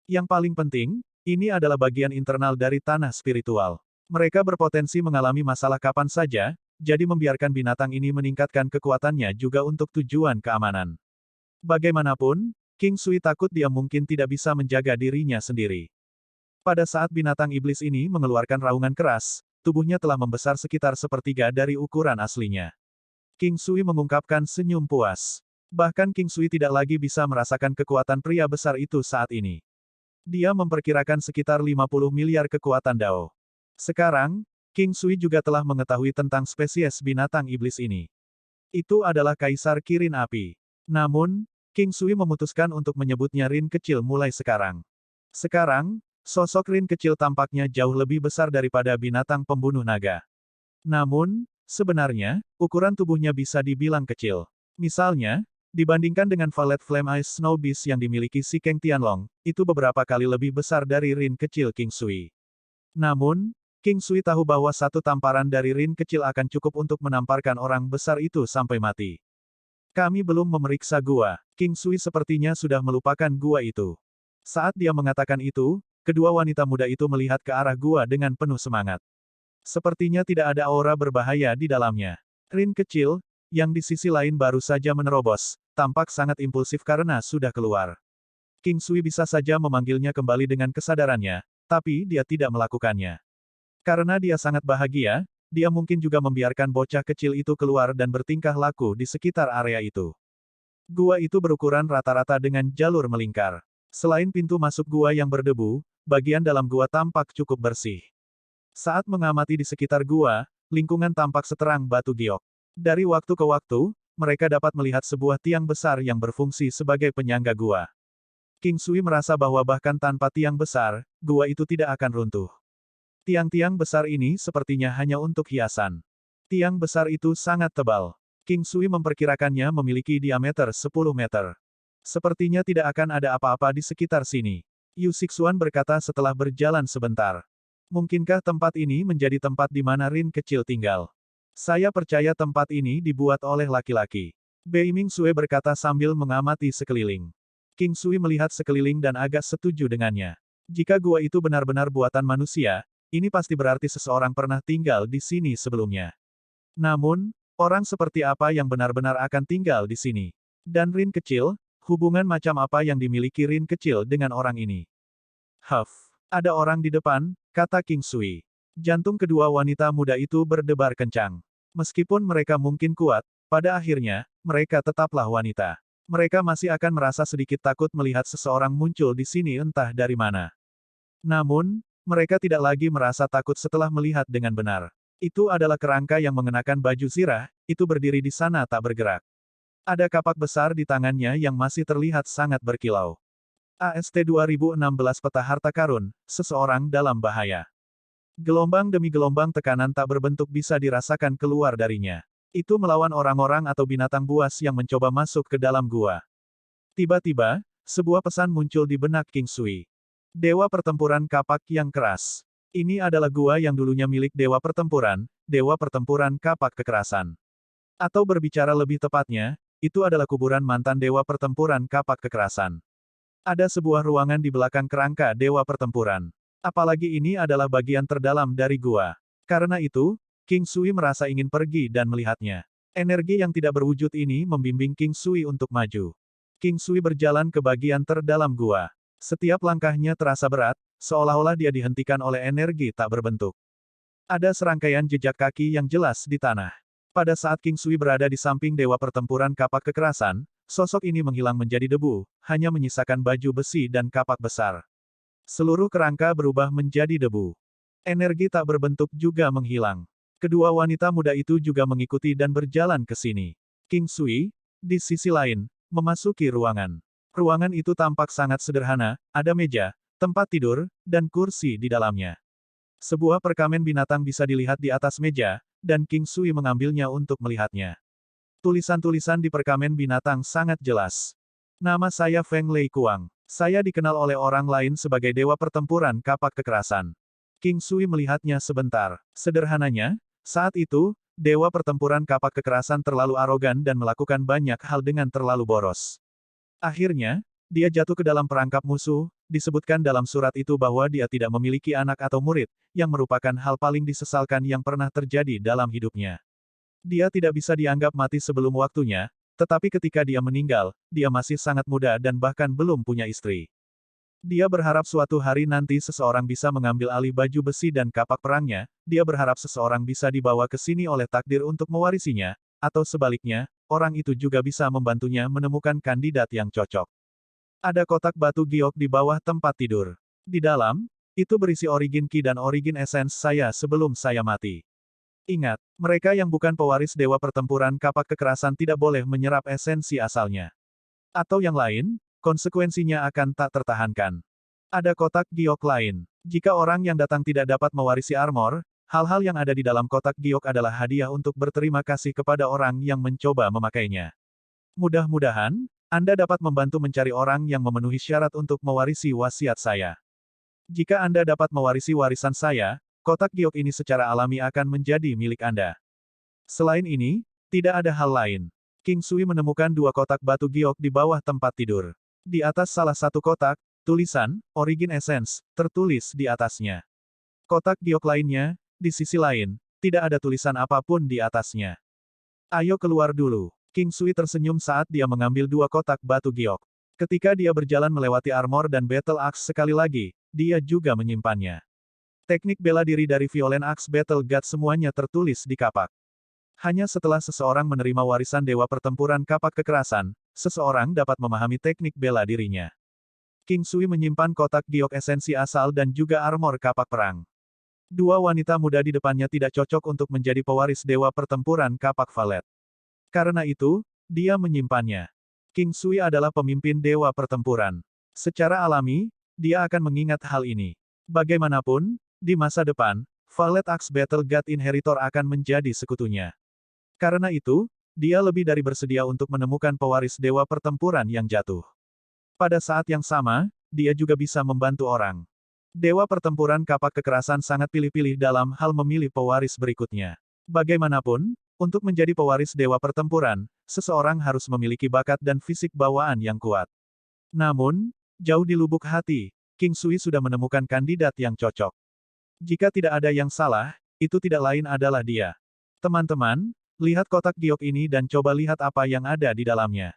Speaker 1: Yang paling penting, ini adalah bagian internal dari tanah spiritual. Mereka berpotensi mengalami masalah kapan saja, jadi membiarkan binatang ini meningkatkan kekuatannya juga untuk tujuan keamanan. Bagaimanapun, King Sui takut dia mungkin tidak bisa menjaga dirinya sendiri. Pada saat binatang iblis ini mengeluarkan raungan keras, tubuhnya telah membesar sekitar sepertiga dari ukuran aslinya. King Sui mengungkapkan senyum puas. Bahkan King Sui tidak lagi bisa merasakan kekuatan pria besar itu saat ini. Dia memperkirakan sekitar 50 miliar kekuatan Dao. Sekarang, King Sui juga telah mengetahui tentang spesies binatang iblis ini. Itu adalah Kaisar Kirin Api. Namun, King Sui memutuskan untuk menyebutnya Rin kecil mulai sekarang. Sekarang, sosok Rin kecil tampaknya jauh lebih besar daripada binatang pembunuh naga. Namun, sebenarnya, ukuran tubuhnya bisa dibilang kecil. Misalnya, dibandingkan dengan Valet Flame Ice Snow Beast yang dimiliki si Kang Tianlong, itu beberapa kali lebih besar dari Rin kecil King Sui. Namun, King Sui tahu bahwa satu tamparan dari Rin kecil akan cukup untuk menamparkan orang besar itu sampai mati. Kami belum memeriksa gua. King Sui sepertinya sudah melupakan gua itu. Saat dia mengatakan itu, kedua wanita muda itu melihat ke arah gua dengan penuh semangat. Sepertinya tidak ada aura berbahaya di dalamnya. Rin kecil, yang di sisi lain baru saja menerobos, tampak sangat impulsif karena sudah keluar. King Sui bisa saja memanggilnya kembali dengan kesadarannya, tapi dia tidak melakukannya. Karena dia sangat bahagia, dia mungkin juga membiarkan bocah kecil itu keluar dan bertingkah laku di sekitar area itu. Gua itu berukuran rata-rata dengan jalur melingkar. Selain pintu masuk gua yang berdebu, bagian dalam gua tampak cukup bersih. Saat mengamati di sekitar gua, lingkungan tampak seterang batu giok. Dari waktu ke waktu, mereka dapat melihat sebuah tiang besar yang berfungsi sebagai penyangga gua. King Sui merasa bahwa bahkan tanpa tiang besar, gua itu tidak akan runtuh. Tiang-tiang besar ini sepertinya hanya untuk hiasan. Tiang besar itu sangat tebal. King Sui memperkirakannya memiliki diameter 10 meter. Sepertinya tidak akan ada apa-apa di sekitar sini. Yu Sixuan berkata setelah berjalan sebentar. Mungkinkah tempat ini menjadi tempat di mana Rin kecil tinggal? Saya percaya tempat ini dibuat oleh laki-laki. Bei Ming Sue berkata sambil mengamati sekeliling. King Sui melihat sekeliling dan agak setuju dengannya. Jika gua itu benar-benar buatan manusia, ini pasti berarti seseorang pernah tinggal di sini sebelumnya. Namun, orang seperti apa yang benar-benar akan tinggal di sini? Dan Rin kecil, hubungan macam apa yang dimiliki Rin kecil dengan orang ini? Huff, ada orang di depan, kata King Sui. Jantung kedua wanita muda itu berdebar kencang. Meskipun mereka mungkin kuat, pada akhirnya, mereka tetaplah wanita. Mereka masih akan merasa sedikit takut melihat seseorang muncul di sini entah dari mana. Namun, mereka tidak lagi merasa takut setelah melihat dengan benar. Itu adalah kerangka yang mengenakan baju zirah, itu berdiri di sana tak bergerak. Ada kapak besar di tangannya yang masih terlihat sangat berkilau. AST 2016 peta harta karun, seseorang dalam bahaya. Gelombang demi gelombang tekanan tak berbentuk bisa dirasakan keluar darinya. Itu melawan orang-orang atau binatang buas yang mencoba masuk ke dalam gua. Tiba-tiba, sebuah pesan muncul di benak King Sui. Dewa pertempuran kapak yang keras. Ini adalah gua yang dulunya milik dewa pertempuran kapak kekerasan. Atau berbicara lebih tepatnya, itu adalah kuburan mantan dewa pertempuran kapak kekerasan. Ada sebuah ruangan di belakang kerangka dewa pertempuran. Apalagi ini adalah bagian terdalam dari gua. Karena itu, King Sui merasa ingin pergi dan melihatnya. Energi yang tidak berwujud ini membimbing King Sui untuk maju. King Sui berjalan ke bagian terdalam gua. Setiap langkahnya terasa berat, seolah-olah dia dihentikan oleh energi tak berbentuk. Ada serangkaian jejak kaki yang jelas di tanah. Pada saat King Sui berada di samping dewa pertempuran kapak kekerasan, sosok ini menghilang menjadi debu, hanya menyisakan baju besi dan kapak besar. Seluruh kerangka berubah menjadi debu. Energi tak berbentuk juga menghilang. Kedua wanita muda itu juga mengikuti dan berjalan ke sini. King Sui, di sisi lain, memasuki ruangan. Ruangan itu tampak sangat sederhana, ada meja, tempat tidur, dan kursi di dalamnya. Sebuah perkamen binatang bisa dilihat di atas meja, dan King Sui mengambilnya untuk melihatnya. Tulisan-tulisan di perkamen binatang sangat jelas. Nama saya Feng Lei Kuang. Saya dikenal oleh orang lain sebagai dewa pertempuran kapak kekerasan. King Sui melihatnya sebentar. Sederhananya, saat itu, dewa pertempuran kapak kekerasan terlalu arogan dan melakukan banyak hal dengan terlalu boros. Akhirnya, dia jatuh ke dalam perangkap musuh. Disebutkan dalam surat itu bahwa dia tidak memiliki anak atau murid, yang merupakan hal paling disesalkan yang pernah terjadi dalam hidupnya. Dia tidak bisa dianggap mati sebelum waktunya, tetapi ketika dia meninggal, dia masih sangat muda dan bahkan belum punya istri. Dia berharap suatu hari nanti seseorang bisa mengambil alih baju besi dan kapak perangnya, dia berharap seseorang bisa dibawa ke sini oleh takdir untuk mewarisinya, atau sebaliknya, orang itu juga bisa membantunya menemukan kandidat yang cocok. Ada kotak batu giok di bawah tempat tidur. Di dalam, itu berisi origin ki dan origin essence saya sebelum saya mati. Ingat, mereka yang bukan pewaris dewa pertempuran kapak kekerasan tidak boleh menyerap esensi asalnya. Atau yang lain, konsekuensinya akan tak tertahankan. Ada kotak giok lain. Jika orang yang datang tidak dapat mewarisi armor, hal-hal yang ada di dalam kotak giok adalah hadiah untuk berterima kasih kepada orang yang mencoba memakainya. Mudah-mudahan, Anda dapat membantu mencari orang yang memenuhi syarat untuk mewarisi wasiat saya. Jika Anda dapat mewarisi warisan saya, kotak giok ini secara alami akan menjadi milik Anda. Selain ini, tidak ada hal lain. King Sui menemukan dua kotak batu giok di bawah tempat tidur. Di atas salah satu kotak, tulisan, Origin Essence, tertulis di atasnya. Kotak giok lainnya, di sisi lain, tidak ada tulisan apapun di atasnya. Ayo keluar dulu. King Sui tersenyum saat dia mengambil dua kotak batu giok. Ketika dia berjalan melewati armor dan battle axe sekali lagi, dia juga menyimpannya. Teknik bela diri dari Violent Axe Battle God semuanya tertulis di kapak. Hanya setelah seseorang menerima warisan dewa pertempuran kapak kekerasan, seseorang dapat memahami teknik bela dirinya. King Sui menyimpan kotak giok esensi asal dan juga armor kapak perang. Dua wanita muda di depannya tidak cocok untuk menjadi pewaris dewa pertempuran kapak valet. Karena itu, dia menyimpannya. King Sui adalah pemimpin dewa pertempuran. Secara alami, dia akan mengingat hal ini. Bagaimanapun, di masa depan, Valet Axe Battle God Inheritor akan menjadi sekutunya. Karena itu, dia lebih dari bersedia untuk menemukan pewaris dewa pertempuran yang jatuh. Pada saat yang sama, dia juga bisa membantu orang. Dewa pertempuran kapak kekerasan sangat pilih-pilih dalam hal memilih pewaris berikutnya. Bagaimanapun, untuk menjadi pewaris dewa pertempuran, seseorang harus memiliki bakat dan fisik bawaan yang kuat. Namun, jauh di lubuk hati, King Sui sudah menemukan kandidat yang cocok. Jika tidak ada yang salah, itu tidak lain adalah dia. Teman-teman, lihat kotak giok ini dan coba lihat apa yang ada di dalamnya.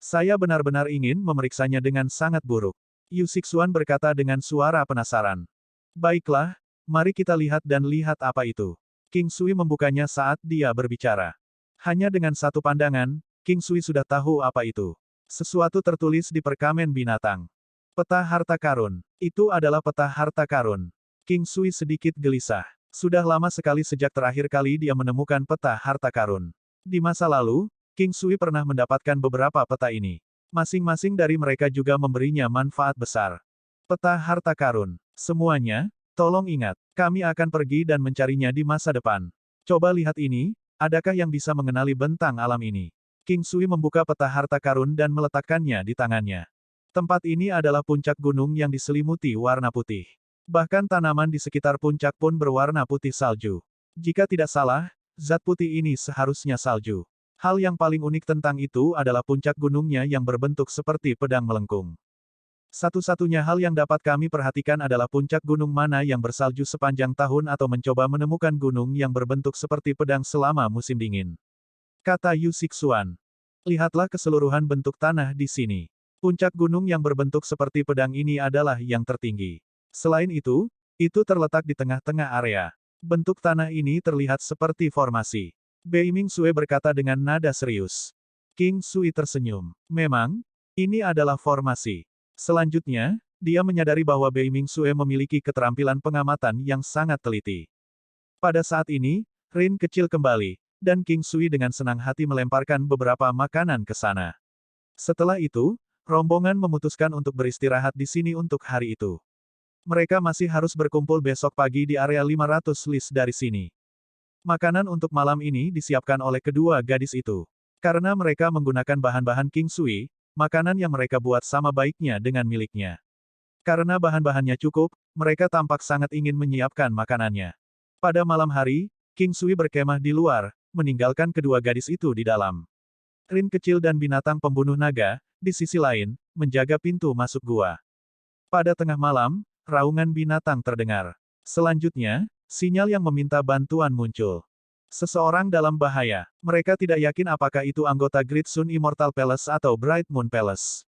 Speaker 1: Saya benar-benar ingin memeriksanya dengan sangat buruk. Yu Sixuan berkata dengan suara penasaran. Baiklah, mari kita lihat dan lihat apa itu. King Sui membukanya saat dia berbicara. Hanya dengan satu pandangan, King Sui sudah tahu apa itu. Sesuatu tertulis di perkamen binatang. Peta harta karun. Itu adalah peta harta karun. King Sui sedikit gelisah. Sudah lama sekali sejak terakhir kali dia menemukan peta harta karun. Di masa lalu, King Sui pernah mendapatkan beberapa peta ini. Masing-masing dari mereka juga memberinya manfaat besar. Peta harta karun. Semuanya, tolong ingat, kami akan pergi dan mencarinya di masa depan. Coba lihat ini, adakah yang bisa mengenali bentang alam ini? King Sui membuka peta harta karun dan meletakkannya di tangannya. Tempat ini adalah puncak gunung yang diselimuti warna putih. Bahkan tanaman di sekitar puncak pun berwarna putih salju. Jika tidak salah, zat putih ini seharusnya salju. Hal yang paling unik tentang itu adalah puncak gunungnya yang berbentuk seperti pedang melengkung. Satu-satunya hal yang dapat kami perhatikan adalah puncak gunung mana yang bersalju sepanjang tahun atau mencoba menemukan gunung yang berbentuk seperti pedang selama musim dingin. Kata Yu Sixuan. Lihatlah keseluruhan bentuk tanah di sini. Puncak gunung yang berbentuk seperti pedang ini adalah yang tertinggi. Selain itu terletak di tengah-tengah area. Bentuk tanah ini terlihat seperti formasi. Bei Ming Sue berkata dengan nada serius. King Sui tersenyum. Memang, ini adalah formasi. Selanjutnya, dia menyadari bahwa Bei Ming Sue memiliki keterampilan pengamatan yang sangat teliti. Pada saat ini, Rin kecil kembali, dan King Sui dengan senang hati melemparkan beberapa makanan ke sana. Setelah itu, rombongan memutuskan untuk beristirahat di sini untuk hari itu. Mereka masih harus berkumpul besok pagi di area 500 lis dari sini. Makanan untuk malam ini disiapkan oleh kedua gadis itu. Karena mereka menggunakan bahan-bahan King Sui, makanan yang mereka buat sama baiknya dengan miliknya. Karena bahan-bahannya cukup, mereka tampak sangat ingin menyiapkan makanannya. Pada malam hari, King Sui berkemah di luar, meninggalkan kedua gadis itu di dalam. Rin kecil dan binatang pembunuh naga, di sisi lain, menjaga pintu masuk gua. Pada tengah malam, raungan binatang terdengar. Selanjutnya, sinyal yang meminta bantuan muncul. Seseorang dalam bahaya. Mereka tidak yakin apakah itu anggota Great Sun Immortal Palace atau Bright Moon Palace.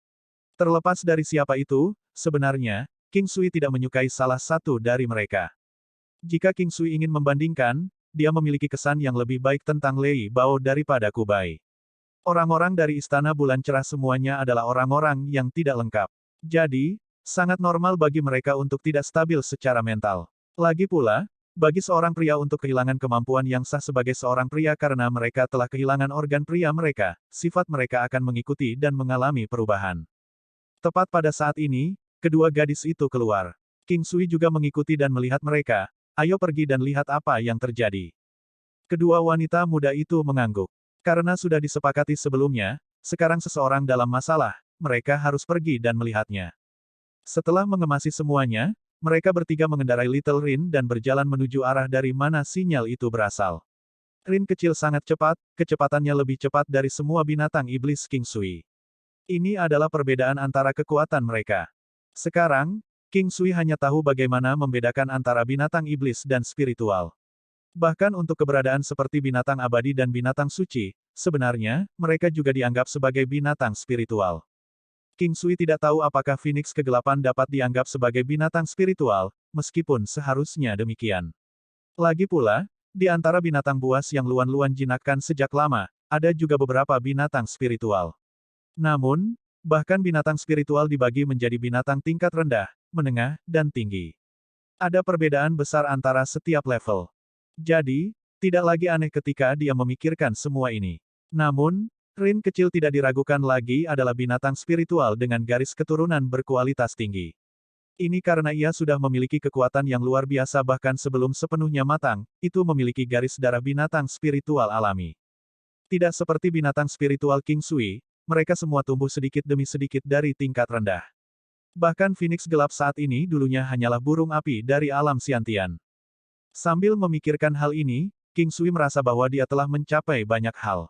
Speaker 1: Terlepas dari siapa itu, sebenarnya, King Sui tidak menyukai salah satu dari mereka. Jika King Sui ingin membandingkan, dia memiliki kesan yang lebih baik tentang Lei Bao daripada Kubai. Orang-orang dari Istana Bulan Cerah semuanya adalah orang-orang yang tidak lengkap. Jadi, sangat normal bagi mereka untuk tidak stabil secara mental. Lagi pula, bagi seorang pria untuk kehilangan kemampuan yang sah sebagai seorang pria karena mereka telah kehilangan organ pria mereka, sifat mereka akan mengikuti dan mengalami perubahan. Tepat pada saat ini, kedua gadis itu keluar. King Sui juga mengikuti dan melihat mereka. Ayo pergi dan lihat apa yang terjadi. Kedua wanita muda itu mengangguk. Karena sudah disepakati sebelumnya, sekarang seseorang dalam masalah, mereka harus pergi dan melihatnya. Setelah mengemasi semuanya, mereka bertiga mengendarai Little Rin dan berjalan menuju arah dari mana sinyal itu berasal. Rin kecil sangat cepat, kecepatannya lebih cepat dari semua binatang iblis King Sui. Ini adalah perbedaan antara kekuatan mereka. Sekarang, King Sui hanya tahu bagaimana membedakan antara binatang iblis dan spiritual. Bahkan untuk keberadaan seperti binatang abadi dan binatang suci, sebenarnya, mereka juga dianggap sebagai binatang spiritual. King Sui tidak tahu apakah Phoenix Kegelapan dapat dianggap sebagai binatang spiritual, meskipun seharusnya demikian. Lagi pula, di antara binatang buas yang luan-luan jinakkan sejak lama, ada juga beberapa binatang spiritual. Namun, bahkan binatang spiritual dibagi menjadi binatang tingkat rendah, menengah, dan tinggi. Ada perbedaan besar antara setiap level. Jadi, tidak lagi aneh ketika dia memikirkan semua ini. Namun, Rin kecil tidak diragukan lagi adalah binatang spiritual dengan garis keturunan berkualitas tinggi. Ini karena ia sudah memiliki kekuatan yang luar biasa bahkan sebelum sepenuhnya matang, itu memiliki garis darah binatang spiritual alami. Tidak seperti binatang spiritual King Sui, mereka semua tumbuh sedikit demi sedikit dari tingkat rendah. Bahkan Phoenix gelap saat ini dulunya hanyalah burung api dari alam Xiantian. Sambil memikirkan hal ini, King Sui merasa bahwa dia telah mencapai banyak hal.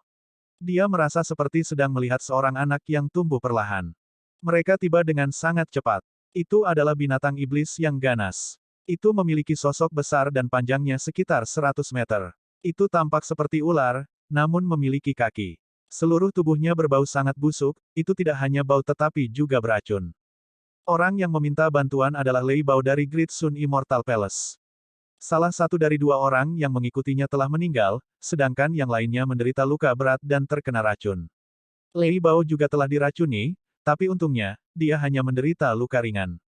Speaker 1: Dia merasa seperti sedang melihat seorang anak yang tumbuh perlahan. Mereka tiba dengan sangat cepat. Itu adalah binatang iblis yang ganas. Itu memiliki sosok besar dan panjangnya sekitar 100 meter. Itu tampak seperti ular, namun memiliki kaki. Seluruh tubuhnya berbau sangat busuk, itu tidak hanya bau tetapi juga beracun. Orang yang meminta bantuan adalah Lei Bao dari Great Sun Immortal Palace. Salah satu dari dua orang yang mengikutinya telah meninggal, sedangkan yang lainnya menderita luka berat dan terkena racun. Lei Bao juga telah diracuni, tapi untungnya, dia hanya menderita luka ringan.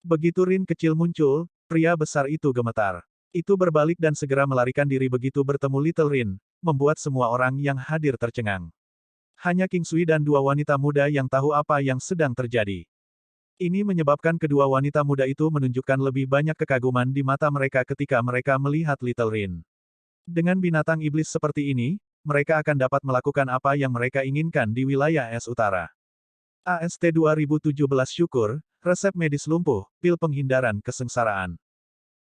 Speaker 1: Begitu Rin kecil muncul, pria besar itu gemetar. Itu berbalik dan segera melarikan diri begitu bertemu Little Rin, membuat semua orang yang hadir tercengang. Hanya King Sui dan dua wanita muda yang tahu apa yang sedang terjadi. Ini menyebabkan kedua wanita muda itu menunjukkan lebih banyak kekaguman di mata mereka ketika mereka melihat Little Rin. Dengan binatang iblis seperti ini, mereka akan dapat melakukan apa yang mereka inginkan di wilayah es utara. AST 2017 syukur, resep medis lumpuh, pil penghindaran kesengsaraan.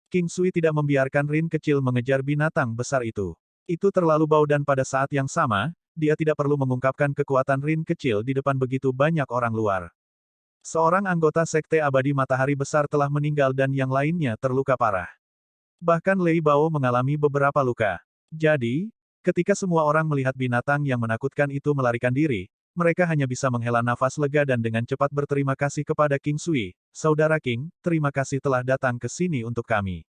Speaker 1: King Sui tidak membiarkan Rin kecil mengejar binatang besar itu. Itu terlalu bau dan pada saat yang sama, dia tidak perlu mengungkapkan kekuatan Rin kecil di depan begitu banyak orang luar. Seorang anggota Sekte Abadi Matahari Besar telah meninggal dan yang lainnya terluka parah. Bahkan Lei Bao mengalami beberapa luka. Jadi, ketika semua orang melihat binatang yang menakutkan itu melarikan diri, mereka hanya bisa menghela nafas lega dan dengan cepat berterima kasih kepada King Sui. Saudara King, terima kasih telah datang ke sini untuk kami.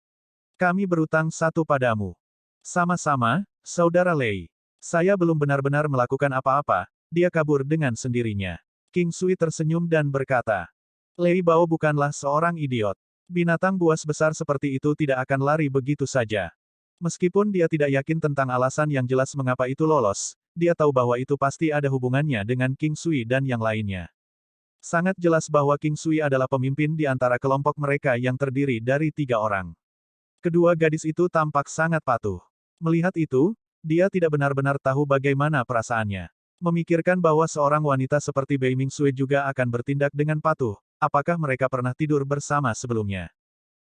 Speaker 1: Kami berutang satu padamu. Sama-sama, Saudara Lei. Saya belum benar-benar melakukan apa-apa, dia kabur dengan sendirinya. King Sui tersenyum dan berkata, Lei Bao bukanlah seorang idiot. Binatang buas besar seperti itu tidak akan lari begitu saja. Meskipun dia tidak yakin tentang alasan yang jelas mengapa itu lolos, dia tahu bahwa itu pasti ada hubungannya dengan King Sui dan yang lainnya. Sangat jelas bahwa King Sui adalah pemimpin di antara kelompok mereka yang terdiri dari 3 orang. Kedua gadis itu tampak sangat patuh. Melihat itu, dia tidak benar-benar tahu bagaimana perasaannya. Memikirkan bahwa seorang wanita seperti Bei Mingsui juga akan bertindak dengan patuh, apakah mereka pernah tidur bersama sebelumnya?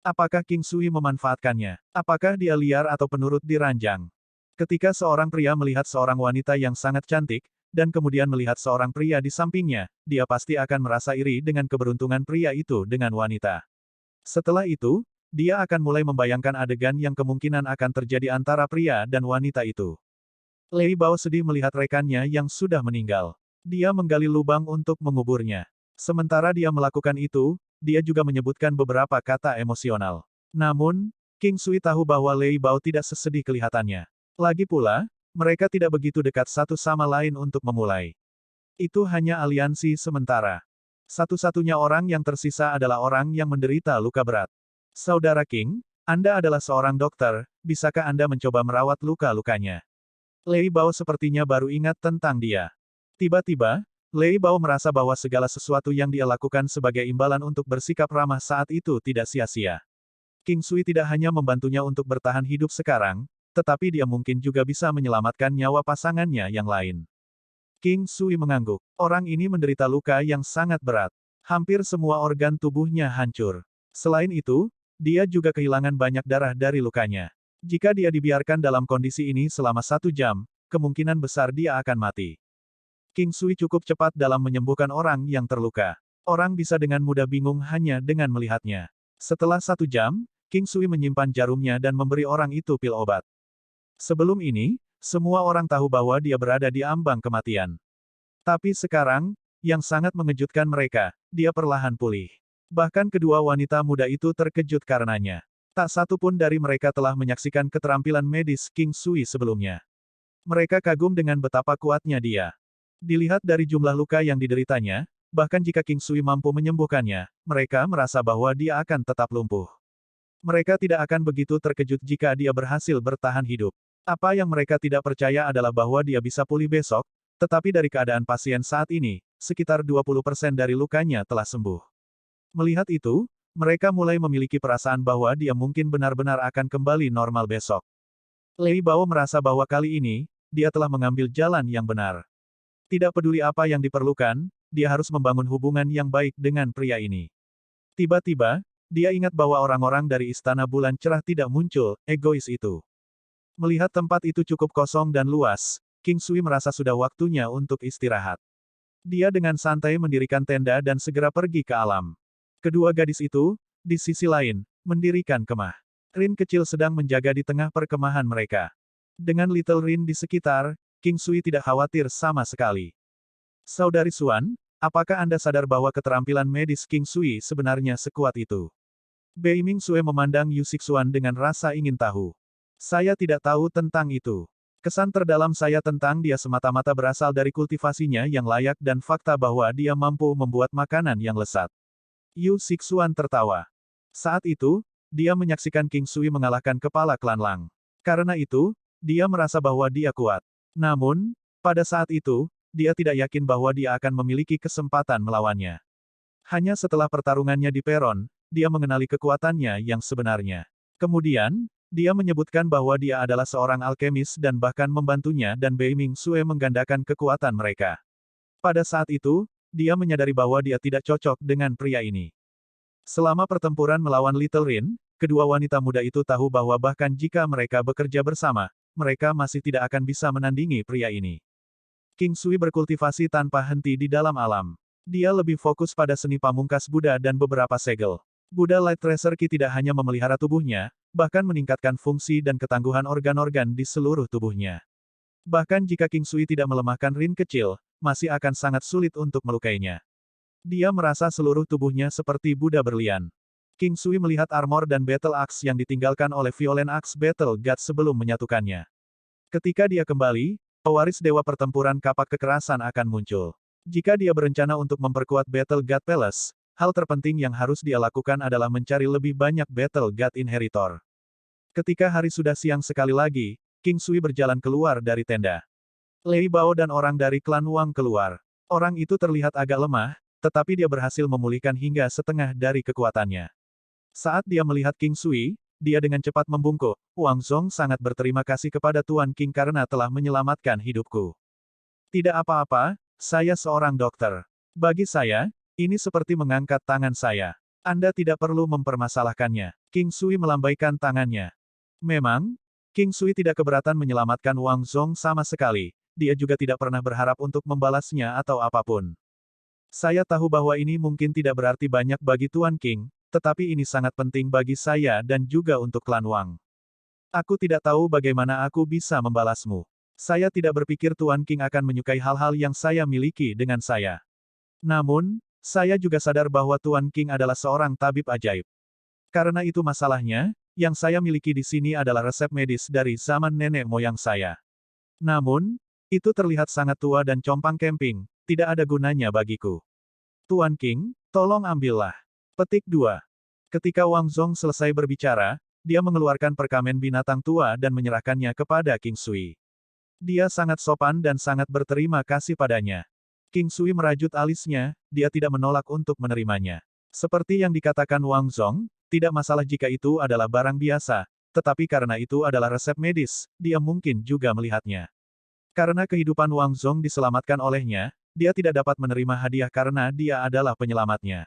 Speaker 1: Apakah King Sui memanfaatkannya? Apakah dia liar atau penurut di ranjang? Ketika seorang pria melihat seorang wanita yang sangat cantik, dan kemudian melihat seorang pria di sampingnya, dia pasti akan merasa iri dengan keberuntungan pria itu dengan wanita. Setelah itu, dia akan mulai membayangkan adegan yang kemungkinan akan terjadi antara pria dan wanita itu. Lei Bao sedih melihat rekannya yang sudah meninggal. Dia menggali lubang untuk menguburnya. Sementara dia melakukan itu, dia juga menyebutkan beberapa kata emosional. Namun, King Sui tahu bahwa Lei Bao tidak sesedih kelihatannya. Lagi pula, mereka tidak begitu dekat satu sama lain untuk memulai. Itu hanya aliansi sementara. Satu-satunya orang yang tersisa adalah orang yang menderita luka berat. Saudara King, Anda adalah seorang dokter, bisakah Anda mencoba merawat luka-lukanya? Lei Bao sepertinya baru ingat tentang dia. Tiba-tiba, Lei Bao merasa bahwa segala sesuatu yang dia lakukan sebagai imbalan untuk bersikap ramah saat itu tidak sia-sia. King Sui tidak hanya membantunya untuk bertahan hidup sekarang, tetapi dia mungkin juga bisa menyelamatkan nyawa pasangannya yang lain. King Sui mengangguk. Orang ini menderita luka yang sangat berat. Hampir semua organ tubuhnya hancur. Selain itu, dia juga kehilangan banyak darah dari lukanya. Jika dia dibiarkan dalam kondisi ini selama 1 jam, kemungkinan besar dia akan mati. King Sui cukup cepat dalam menyembuhkan orang yang terluka. Orang bisa dengan mudah bingung hanya dengan melihatnya. Setelah 1 jam, King Sui menyimpan jarumnya dan memberi orang itu pil obat. Sebelum ini, semua orang tahu bahwa dia berada di ambang kematian. Tapi sekarang, yang sangat mengejutkan mereka, dia perlahan pulih. Bahkan kedua wanita muda itu terkejut karenanya. Tak satu pun dari mereka telah menyaksikan keterampilan medis King Sui sebelumnya. Mereka kagum dengan betapa kuatnya dia. Dilihat dari jumlah luka yang dideritanya, bahkan jika King Sui mampu menyembuhkannya, mereka merasa bahwa dia akan tetap lumpuh. Mereka tidak akan begitu terkejut jika dia berhasil bertahan hidup. Apa yang mereka tidak percaya adalah bahwa dia bisa pulih besok, tetapi dari keadaan pasien saat ini, sekitar 20% dari lukanya telah sembuh. Melihat itu, mereka mulai memiliki perasaan bahwa dia mungkin benar-benar akan kembali normal besok. Lei Bao merasa bahwa kali ini, dia telah mengambil jalan yang benar. Tidak peduli apa yang diperlukan, dia harus membangun hubungan yang baik dengan pria ini. Tiba-tiba, dia ingat bahwa orang-orang dari Istana Bulan Cerah tidak muncul, egois itu. Melihat tempat itu cukup kosong dan luas, King Sui merasa sudah waktunya untuk istirahat. Dia dengan santai mendirikan tenda dan segera pergi ke alam. Kedua gadis itu, di sisi lain, mendirikan kemah. Rin kecil sedang menjaga di tengah perkemahan mereka. Dengan Little Rin di sekitar, King Sui tidak khawatir sama sekali. Saudari Xuan, apakah Anda sadar bahwa keterampilan medis King Sui sebenarnya sekuat itu? Bei Ming Sue memandang Yu Sixuan dengan rasa ingin tahu. Saya tidak tahu tentang itu. Kesan terdalam saya tentang dia semata-mata berasal dari kultivasinya yang layak dan fakta bahwa dia mampu membuat makanan yang lezat. Yu Sixuan tertawa. Saat itu, dia menyaksikan King Sui mengalahkan kepala klan Lang. Karena itu, dia merasa bahwa dia kuat. Namun, pada saat itu, dia tidak yakin bahwa dia akan memiliki kesempatan melawannya. Hanya setelah pertarungannya di peron, dia mengenali kekuatannya yang sebenarnya. Kemudian, dia menyebutkan bahwa dia adalah seorang alkemis dan bahkan membantunya dan Bei Ming Sue menggandakan kekuatan mereka. Pada saat itu, dia menyadari bahwa dia tidak cocok dengan pria ini. Selama pertempuran melawan Little Rin, kedua wanita muda itu tahu bahwa bahkan jika mereka bekerja bersama, mereka masih tidak akan bisa menandingi pria ini. King Sui berkultivasi tanpa henti di dalam alam. Dia lebih fokus pada seni pamungkas Buddha dan beberapa segel. Buddha Light Tracer Ki tidak hanya memelihara tubuhnya, bahkan meningkatkan fungsi dan ketangguhan organ-organ di seluruh tubuhnya. Bahkan jika King Sui tidak melemahkan Rin kecil, masih akan sangat sulit untuk melukainya. Dia merasa seluruh tubuhnya seperti Buddha berlian. King Sui melihat armor dan battle axe yang ditinggalkan oleh Violent Axe Battle God sebelum menyatukannya. Ketika dia kembali, pewaris dewa pertempuran kapak kekerasan akan muncul. Jika dia berencana untuk memperkuat Battle God Palace, hal terpenting yang harus dia lakukan adalah mencari lebih banyak Battle God Inheritor. Ketika hari sudah siang sekali lagi, King Sui berjalan keluar dari tenda. Lei Bao dan orang dari klan Wang keluar. Orang itu terlihat agak lemah, tetapi dia berhasil memulihkan hingga setengah dari kekuatannya. Saat dia melihat King Sui, dia dengan cepat membungkuk, Wang Zong sangat berterima kasih kepada Tuan King karena telah menyelamatkan hidupku. Tidak apa-apa, saya seorang dokter. Bagi saya, ini seperti mengangkat tangan saya. Anda tidak perlu mempermasalahkannya. King Sui melambaikan tangannya. Memang, King Sui tidak keberatan menyelamatkan Wang Zong sama sekali. Dia juga tidak pernah berharap untuk membalasnya atau apapun. Saya tahu bahwa ini mungkin tidak berarti banyak bagi Tuan King, tetapi ini sangat penting bagi saya dan juga untuk klan Wang. Aku tidak tahu bagaimana aku bisa membalasmu. Saya tidak berpikir Tuan King akan menyukai hal-hal yang saya miliki dengan saya. Namun, saya juga sadar bahwa Tuan King adalah seorang tabib ajaib. Karena itu masalahnya, yang saya miliki di sini adalah resep medis dari zaman nenek moyang saya. Namun, itu terlihat sangat tua dan compang camping, tidak ada gunanya bagiku. Tuan King, tolong ambillah. Petik 2. Ketika Wang Zong selesai berbicara, dia mengeluarkan perkamen binatang tua dan menyerahkannya kepada King Sui. Dia sangat sopan dan sangat berterima kasih padanya. King Sui merajut alisnya, dia tidak menolak untuk menerimanya. Seperti yang dikatakan Wang Zong, tidak masalah jika itu adalah barang biasa, tetapi karena itu adalah resep medis, dia mungkin juga melihatnya. Karena kehidupan Wang Zong diselamatkan olehnya, dia tidak dapat menerima hadiah karena dia adalah penyelamatnya.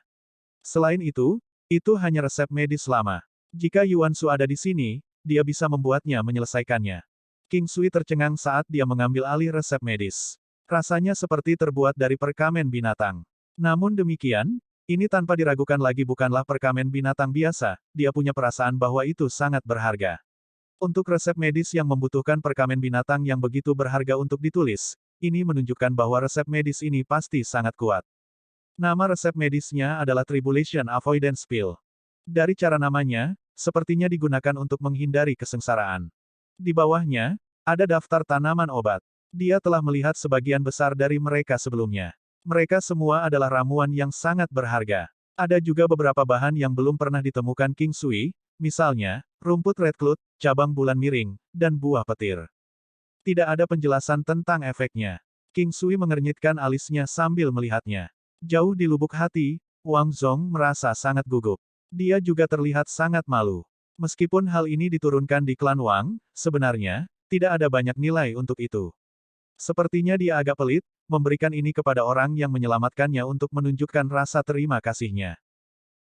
Speaker 1: Selain itu hanya resep medis lama. Jika Yuan Su ada di sini, dia bisa membuatnya menyelesaikannya. King Sui tercengang saat dia mengambil alih resep medis. Rasanya seperti terbuat dari perkamen binatang. Namun demikian, ini tanpa diragukan lagi bukanlah perkamen binatang biasa, dia punya perasaan bahwa itu sangat berharga. Untuk resep medis yang membutuhkan perkamen binatang yang begitu berharga untuk ditulis, ini menunjukkan bahwa resep medis ini pasti sangat kuat. Nama resep medisnya adalah Tribulation Avoidance Pill. Dari cara namanya, sepertinya digunakan untuk menghindari kesengsaraan. Di bawahnya, ada daftar tanaman obat. Dia telah melihat sebagian besar dari mereka sebelumnya. Mereka semua adalah ramuan yang sangat berharga. Ada juga beberapa bahan yang belum pernah ditemukan King Sui, misalnya, rumput redcloud, cabang bulan miring, dan buah petir. Tidak ada penjelasan tentang efeknya. King Sui mengernyitkan alisnya sambil melihatnya. Jauh di lubuk hati, Wang Zong merasa sangat gugup. Dia juga terlihat sangat malu. Meskipun hal ini diturunkan di klan Wang, sebenarnya, tidak ada banyak nilai untuk itu. Sepertinya dia agak pelit, memberikan ini kepada orang yang menyelamatkannya untuk menunjukkan rasa terima kasihnya.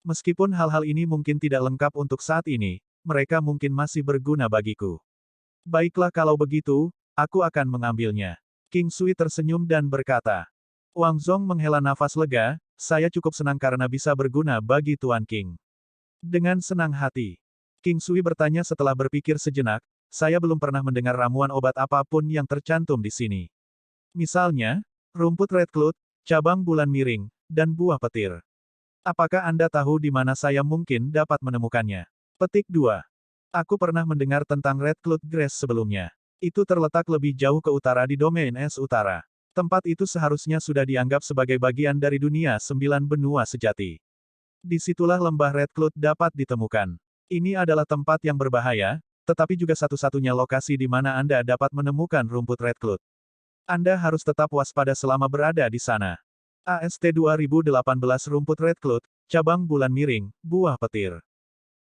Speaker 1: Meskipun hal-hal ini mungkin tidak lengkap untuk saat ini, mereka mungkin masih berguna bagiku. Baiklah kalau begitu, aku akan mengambilnya. King Sui tersenyum dan berkata. Wang Zong menghela nafas lega, saya cukup senang karena bisa berguna bagi Tuan King. Dengan senang hati. King Sui bertanya setelah berpikir sejenak, saya belum pernah mendengar ramuan obat apapun yang tercantum di sini. Misalnya, rumput red cloud, cabang bulan miring, dan buah petir. Apakah Anda tahu di mana saya mungkin dapat menemukannya? Petik 2. Aku pernah mendengar tentang red cloud grass sebelumnya. Itu terletak lebih jauh ke utara di domain es utara. Tempat itu seharusnya sudah dianggap sebagai bagian dari dunia 9 benua sejati. Disitulah lembah red cloud dapat ditemukan. Ini adalah tempat yang berbahaya, tetapi juga satu-satunya lokasi di mana Anda dapat menemukan rumput red cloud. Anda harus tetap waspada selama berada di sana. AST 2018 rumput red cloud, cabang bulan miring, buah petir.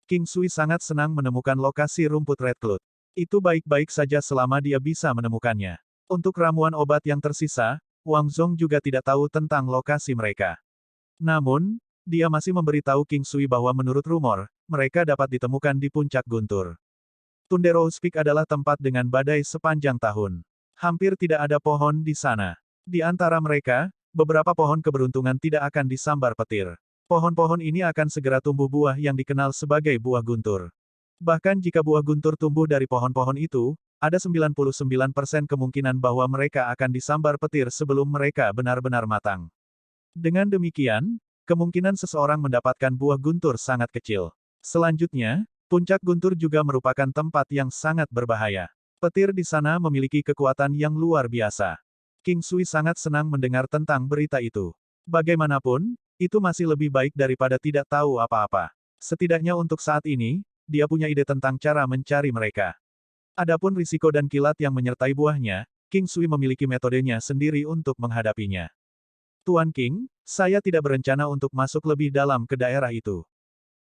Speaker 1: King Sui sangat senang menemukan lokasi rumput red cloud. Itu baik-baik saja selama dia bisa menemukannya. Untuk ramuan obat yang tersisa, Wang Zong juga tidak tahu tentang lokasi mereka. Namun, dia masih memberitahu King Sui bahwa menurut rumor, mereka dapat ditemukan di puncak guntur. Tunderous Peak adalah tempat dengan badai sepanjang tahun. Hampir tidak ada pohon di sana. Di antara mereka, beberapa pohon keberuntungan tidak akan disambar petir. Pohon-pohon ini akan segera tumbuh buah yang dikenal sebagai buah guntur. Bahkan jika buah guntur tumbuh dari pohon-pohon itu, ada 99% kemungkinan bahwa mereka akan disambar petir sebelum mereka benar-benar matang. Dengan demikian, kemungkinan seseorang mendapatkan buah guntur sangat kecil. Selanjutnya, puncak guntur juga merupakan tempat yang sangat berbahaya. Petir di sana memiliki kekuatan yang luar biasa. King Sui sangat senang mendengar tentang berita itu. Bagaimanapun, itu masih lebih baik daripada tidak tahu apa-apa. Setidaknya untuk saat ini, dia punya ide tentang cara mencari mereka. Adapun risiko dan kilat yang menyertai buahnya, King Sui memiliki metodenya sendiri untuk menghadapinya. Tuan King, saya tidak berencana untuk masuk lebih dalam ke daerah itu.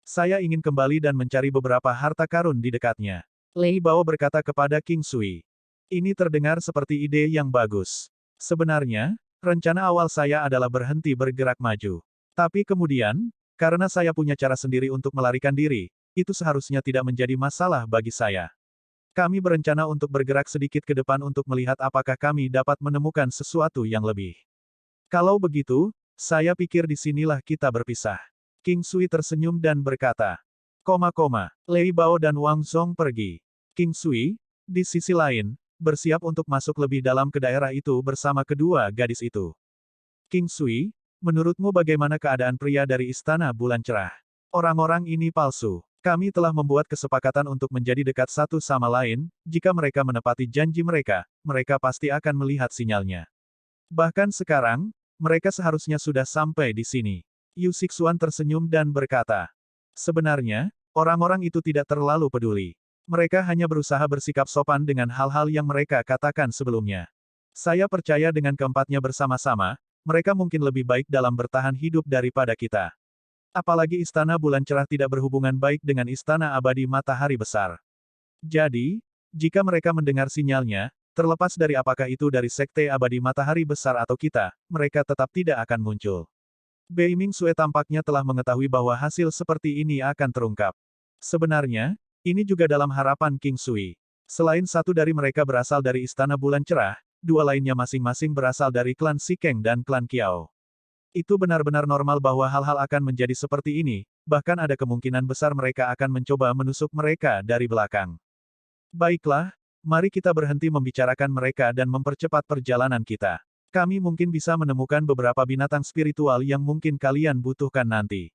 Speaker 1: Saya ingin kembali dan mencari beberapa harta karun di dekatnya. Lei Bao berkata kepada King Sui. Ini terdengar seperti ide yang bagus. Sebenarnya, rencana awal saya adalah berhenti bergerak maju. Tapi kemudian, karena saya punya cara sendiri untuk melarikan diri, itu seharusnya tidak menjadi masalah bagi saya. Kami berencana untuk bergerak sedikit ke depan untuk melihat apakah kami dapat menemukan sesuatu yang lebih. Kalau begitu, saya pikir disinilah kita berpisah. King Sui tersenyum dan berkata. Lei Bao dan Wang Zong pergi. King Sui, di sisi lain, bersiap untuk masuk lebih dalam ke daerah itu bersama kedua gadis itu. King Sui, menurutmu bagaimana keadaan pria dari Istana Bulan Cerah? Orang-orang ini palsu. Kami telah membuat kesepakatan untuk menjadi dekat satu sama lain, jika mereka menepati janji mereka, mereka pasti akan melihat sinyalnya. Bahkan sekarang, mereka seharusnya sudah sampai di sini. Yu Sixuan tersenyum dan berkata. Sebenarnya, orang-orang itu tidak terlalu peduli. Mereka hanya berusaha bersikap sopan dengan hal-hal yang mereka katakan sebelumnya. Saya percaya dengan keempatnya bersama-sama, mereka mungkin lebih baik dalam bertahan hidup daripada kita. Apalagi Istana Bulan Cerah tidak berhubungan baik dengan Istana Abadi Matahari Besar. Jadi, jika mereka mendengar sinyalnya, terlepas dari apakah itu dari Sekte Abadi Matahari Besar atau kita, mereka tetap tidak akan muncul. Bei Ming Sue tampaknya telah mengetahui bahwa hasil seperti ini akan terungkap. Sebenarnya, ini juga dalam harapan King Sui. Selain satu dari mereka berasal dari Istana Bulan Cerah, dua lainnya masing-masing berasal dari klan Sikeng dan klan Kiao. Itu benar-benar normal bahwa hal-hal akan menjadi seperti ini, bahkan ada kemungkinan besar mereka akan mencoba menusuk mereka dari belakang. Baiklah, mari kita berhenti membicarakan mereka dan mempercepat perjalanan kita. Kami mungkin bisa menemukan beberapa binatang spiritual yang mungkin kalian butuhkan nanti.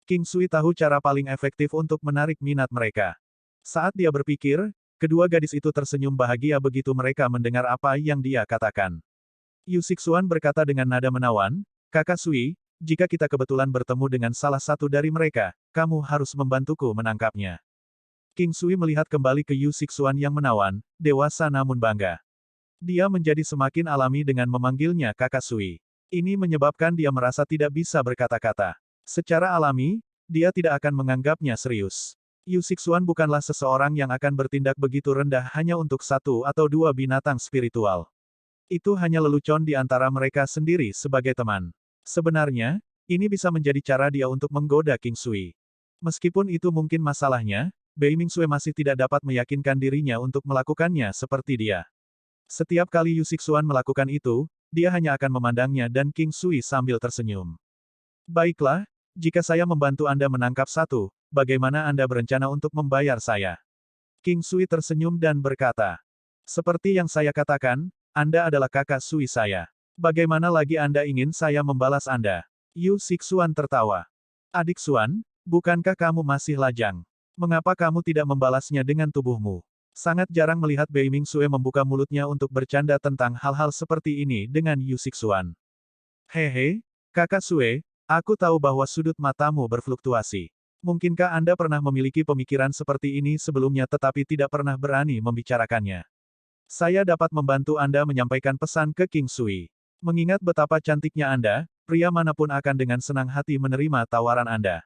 Speaker 1: King Sui tahu cara paling efektif untuk menarik minat mereka. Saat dia berpikir, kedua gadis itu tersenyum bahagia begitu mereka mendengar apa yang dia katakan. Yu Sixuan berkata dengan nada menawan, Kakak Sui, jika kita kebetulan bertemu dengan salah satu dari mereka, kamu harus membantuku menangkapnya. King Sui melihat kembali ke Yu Sixuan yang menawan, dewasa namun bangga. Dia menjadi semakin alami dengan memanggilnya Kakak Sui. Ini menyebabkan dia merasa tidak bisa berkata-kata. Secara alami, dia tidak akan menganggapnya serius. Yu Sixuan bukanlah seseorang yang akan bertindak begitu rendah hanya untuk satu atau dua binatang spiritual. Itu hanya lelucon di antara mereka sendiri sebagai teman. Sebenarnya, ini bisa menjadi cara dia untuk menggoda King Sui. Meskipun itu mungkin masalahnya, Bei Mingxue masih tidak dapat meyakinkan dirinya untuk melakukannya seperti dia. Setiap kali Yu Xixuan melakukan itu, dia hanya akan memandangnya dan King Sui sambil tersenyum. Baiklah, jika saya membantu Anda menangkap satu, bagaimana Anda berencana untuk membayar saya? King Sui tersenyum dan berkata, seperti yang saya katakan, Anda adalah kakak Sui saya. Bagaimana lagi Anda ingin saya membalas Anda? Yu Xixuan tertawa. Adik Xuan, bukankah kamu masih lajang? Mengapa kamu tidak membalasnya dengan tubuhmu? Sangat jarang melihat Bei Mingxue membuka mulutnya untuk bercanda tentang hal-hal seperti ini dengan Yu Xixuan. Hehe, kakak Sue, aku tahu bahwa sudut matamu berfluktuasi. Mungkinkah Anda pernah memiliki pemikiran seperti ini sebelumnya tetapi tidak pernah berani membicarakannya? Saya dapat membantu Anda menyampaikan pesan ke King Sui. Mengingat betapa cantiknya Anda, pria manapun akan dengan senang hati menerima tawaran Anda.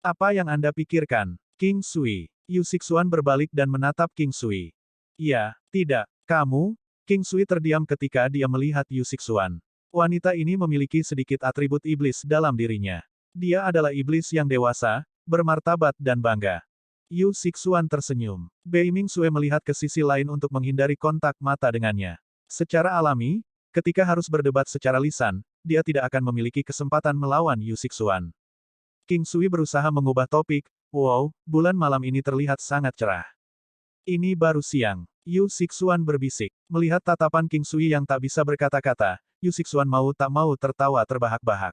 Speaker 1: Apa yang Anda pikirkan, King Sui? Yu Xixuan berbalik dan menatap King Sui. Iya, tidak, kamu? King Sui terdiam ketika dia melihat Yu Xixuan. Wanita ini memiliki sedikit atribut iblis dalam dirinya. Dia adalah iblis yang dewasa, bermartabat dan bangga. Yu Xixuan tersenyum. Bei Mingxue melihat ke sisi lain untuk menghindari kontak mata dengannya. Secara alami, ketika harus berdebat secara lisan, dia tidak akan memiliki kesempatan melawan Yu Xixuan. King Sui berusaha mengubah topik. Wow, bulan malam ini terlihat sangat cerah. Ini baru siang. Yu Xixuan berbisik. Melihat tatapan King Sui yang tak bisa berkata-kata, Yu Xixuan mau tak mau tertawa terbahak-bahak.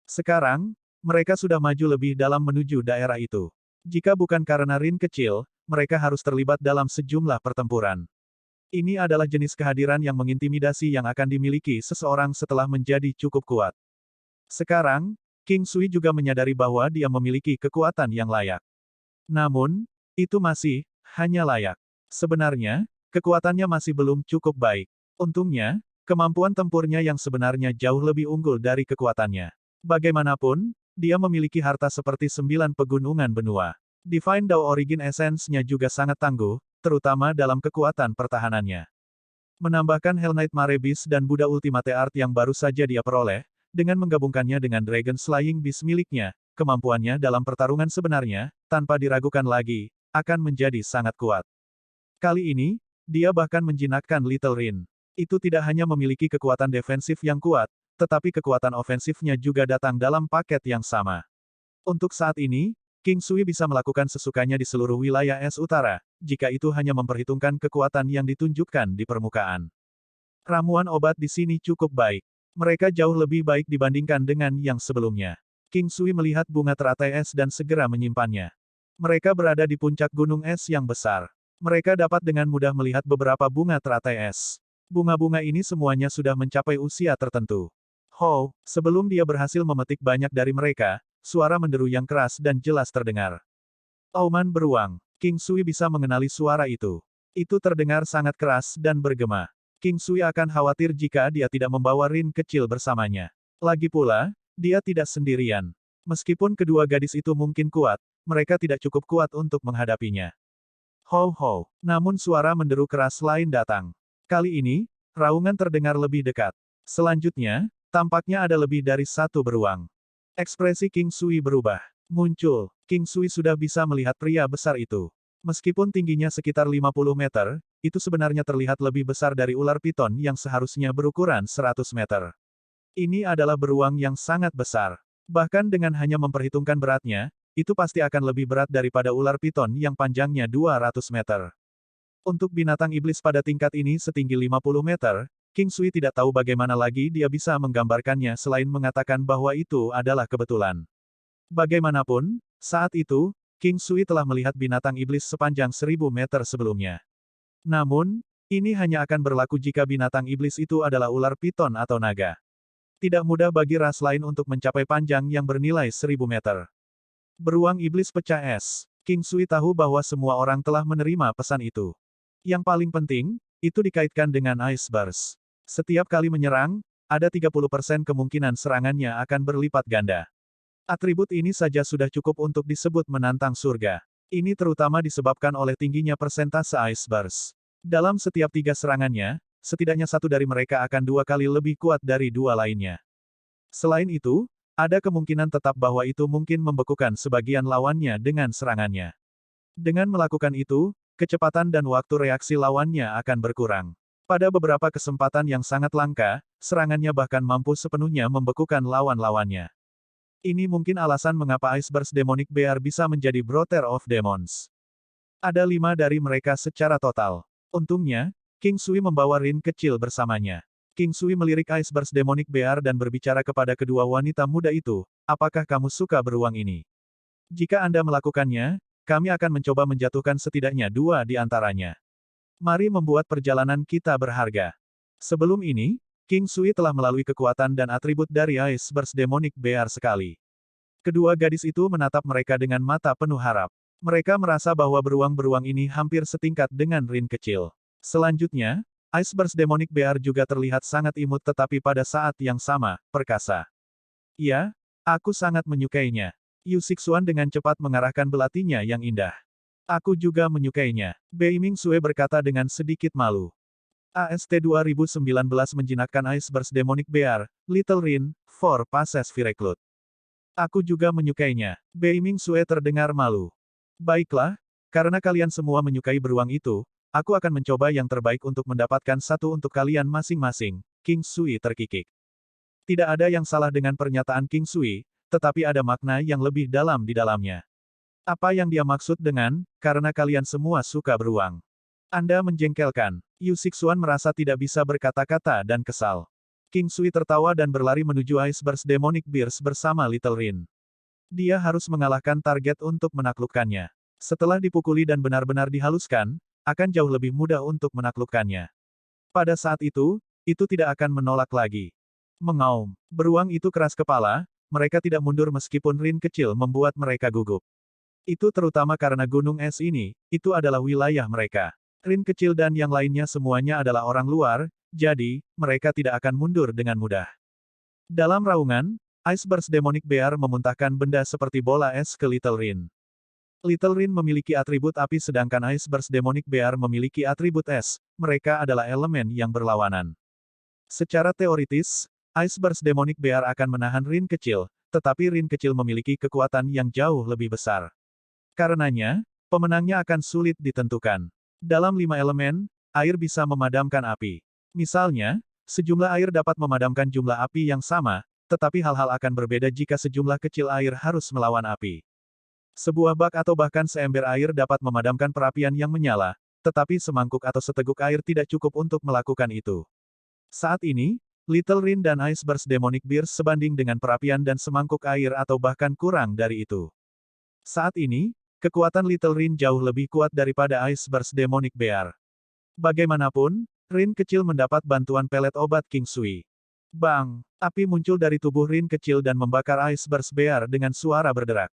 Speaker 1: Sekarang, mereka sudah maju lebih dalam menuju daerah itu. Jika bukan karena Rin kecil, mereka harus terlibat dalam sejumlah pertempuran. Ini adalah jenis kehadiran yang mengintimidasi yang akan dimiliki seseorang setelah menjadi cukup kuat. Sekarang, King Sui juga menyadari bahwa dia memiliki kekuatan yang layak. Namun, itu masih hanya layak. Sebenarnya, kekuatannya masih belum cukup baik. Untungnya, kemampuan tempurnya yang sebenarnya jauh lebih unggul dari kekuatannya. Bagaimanapun, dia memiliki harta seperti 9 pegunungan benua. Divine Dao Origin Essence-nya juga sangat tangguh, terutama dalam kekuatan pertahanannya. Menambahkan Hell Knight Marebis dan Buddha Ultimate Art yang baru saja dia peroleh, dengan menggabungkannya dengan Dragon Slaying Beast miliknya, kemampuannya dalam pertarungan sebenarnya, tanpa diragukan lagi, akan menjadi sangat kuat. Kali ini, dia bahkan menjinakkan Little Rin. Itu tidak hanya memiliki kekuatan defensif yang kuat, tetapi kekuatan ofensifnya juga datang dalam paket yang sama. Untuk saat ini, King Sui bisa melakukan sesukanya di seluruh wilayah es utara, jika itu hanya memperhitungkan kekuatan yang ditunjukkan di permukaan. Ramuan obat di sini cukup baik. Mereka jauh lebih baik dibandingkan dengan yang sebelumnya. King Sui melihat bunga teratai es dan segera menyimpannya. Mereka berada di puncak gunung es yang besar. Mereka dapat dengan mudah melihat beberapa bunga teratai es. Bunga-bunga ini semuanya sudah mencapai usia tertentu. Ho, sebelum dia berhasil memetik banyak dari mereka, suara menderu yang keras dan jelas terdengar. Auman beruang. King Sui bisa mengenali suara itu. Itu terdengar sangat keras dan bergema. King Sui akan khawatir jika dia tidak membawa Rin kecil bersamanya. Lagi pula, dia tidak sendirian. Meskipun kedua gadis itu mungkin kuat, mereka tidak cukup kuat untuk menghadapinya. Ho ho. Namun suara menderu keras lain datang. Kali ini, raungan terdengar lebih dekat. Selanjutnya, tampaknya ada lebih dari satu beruang. Ekspresi King Sui berubah. Muncul. King Sui sudah bisa melihat pria besar itu. Meskipun tingginya sekitar 50 meter, itu sebenarnya terlihat lebih besar dari ular piton yang seharusnya berukuran 100 meter. Ini adalah beruang yang sangat besar. Bahkan dengan hanya memperhitungkan beratnya, itu pasti akan lebih berat daripada ular piton yang panjangnya 200 meter. Untuk binatang iblis pada tingkat ini setinggi 50 meter, King Sui tidak tahu bagaimana lagi dia bisa menggambarkannya selain mengatakan bahwa itu adalah kebetulan. Bagaimanapun, saat itu, King Sui telah melihat binatang iblis sepanjang 1000 meter sebelumnya. Namun, ini hanya akan berlaku jika binatang iblis itu adalah ular piton atau naga. Tidak mudah bagi ras lain untuk mencapai panjang yang bernilai 1000 meter. Beruang iblis pecah es. King Sui tahu bahwa semua orang telah menerima pesan itu. Yang paling penting, itu dikaitkan dengan Ice Burst. Setiap kali menyerang, ada 30% kemungkinan serangannya akan berlipat ganda. Atribut ini saja sudah cukup untuk disebut menantang surga. Ini terutama disebabkan oleh tingginya persentase Ice Burst. Dalam setiap 3 serangannya, setidaknya satu dari mereka akan 2 kali lebih kuat dari 2 lainnya. Selain itu, ada kemungkinan tetap bahwa itu mungkin membekukan sebagian lawannya dengan serangannya. Dengan melakukan itu, kecepatan dan waktu reaksi lawannya akan berkurang. Pada beberapa kesempatan yang sangat langka, serangannya bahkan mampu sepenuhnya membekukan lawan-lawannya. Ini mungkin alasan mengapa Iceburst Demonic Bear bisa menjadi Brother of Demons. Ada 5 dari mereka secara total. Untungnya, King Sui membawa Rin kecil bersamanya. King Sui melirik Iceburst Demonic Bear dan berbicara kepada kedua wanita muda itu, apakah kamu suka beruang ini? Jika Anda melakukannya, kami akan mencoba menjatuhkan setidaknya 2 di antaranya. Mari membuat perjalanan kita berharga. Sebelum ini, King Sui telah melalui kekuatan dan atribut dari Iceburst Demonic Bear sekali. Kedua gadis itu menatap mereka dengan mata penuh harap. Mereka merasa bahwa beruang-beruang ini hampir setingkat dengan Rin kecil. Selanjutnya, Iceburst Demonic Bear juga terlihat sangat imut tetapi pada saat yang sama, perkasa. Ya, aku sangat menyukainya. Yu Sixuan dengan cepat mengarahkan belatinya yang indah. Aku juga menyukainya. Beiming Sue berkata dengan sedikit malu. AST 2019 menjinakkan Iceburst Demonic Bear, Little Rin, for Possessive Recruit. Aku juga menyukainya. Beiming Sue terdengar malu. Baiklah, karena kalian semua menyukai beruang itu, aku akan mencoba yang terbaik untuk mendapatkan satu untuk kalian masing-masing, King Sui terkikik. Tidak ada yang salah dengan pernyataan King Sui, tetapi ada makna yang lebih dalam di dalamnya. Apa yang dia maksud dengan, karena kalian semua suka beruang? Anda menjengkelkan. Yu Sixuan merasa tidak bisa berkata-kata dan kesal. King Sui tertawa dan berlari menuju Iceburst Demonic Bears bersama Little Rin. Dia harus mengalahkan target untuk menaklukkannya. Setelah dipukuli dan benar-benar dihaluskan, akan jauh lebih mudah untuk menaklukkannya. Pada saat itu tidak akan menolak lagi. Mengaum. Beruang itu keras kepala, mereka tidak mundur meskipun Rin kecil membuat mereka gugup. Itu terutama karena gunung es ini, itu adalah wilayah mereka. Rin kecil dan yang lainnya semuanya adalah orang luar, jadi, mereka tidak akan mundur dengan mudah. Dalam raungan, Iceburst Demonic Bear memuntahkan benda seperti bola es ke Little Rin. Little Rin memiliki atribut api sedangkan Iceburst Demonic Bear memiliki atribut es, mereka adalah elemen yang berlawanan. Secara teoritis, Iceburst Demonic Bear akan menahan Rin kecil, tetapi Rin kecil memiliki kekuatan yang jauh lebih besar. Karenanya, pemenangnya akan sulit ditentukan. Dalam 5 elemen, air bisa memadamkan api. Misalnya, sejumlah air dapat memadamkan jumlah api yang sama, tetapi hal-hal akan berbeda jika sejumlah kecil air harus melawan api. Sebuah bak atau bahkan seember air dapat memadamkan perapian yang menyala, tetapi semangkuk atau seteguk air tidak cukup untuk melakukan itu. Saat ini, Little Rin dan Iceburst Demonic Bears sebanding dengan perapian dan semangkuk air atau bahkan kurang dari itu. Saat ini, kekuatan Little Rin jauh lebih kuat daripada Iceburst Demonic Bear. Bagaimanapun, Rin kecil mendapat bantuan pelet obat King Sui. Bang! Api muncul dari tubuh Rin kecil dan membakar Iceburst Bear dengan suara berderak.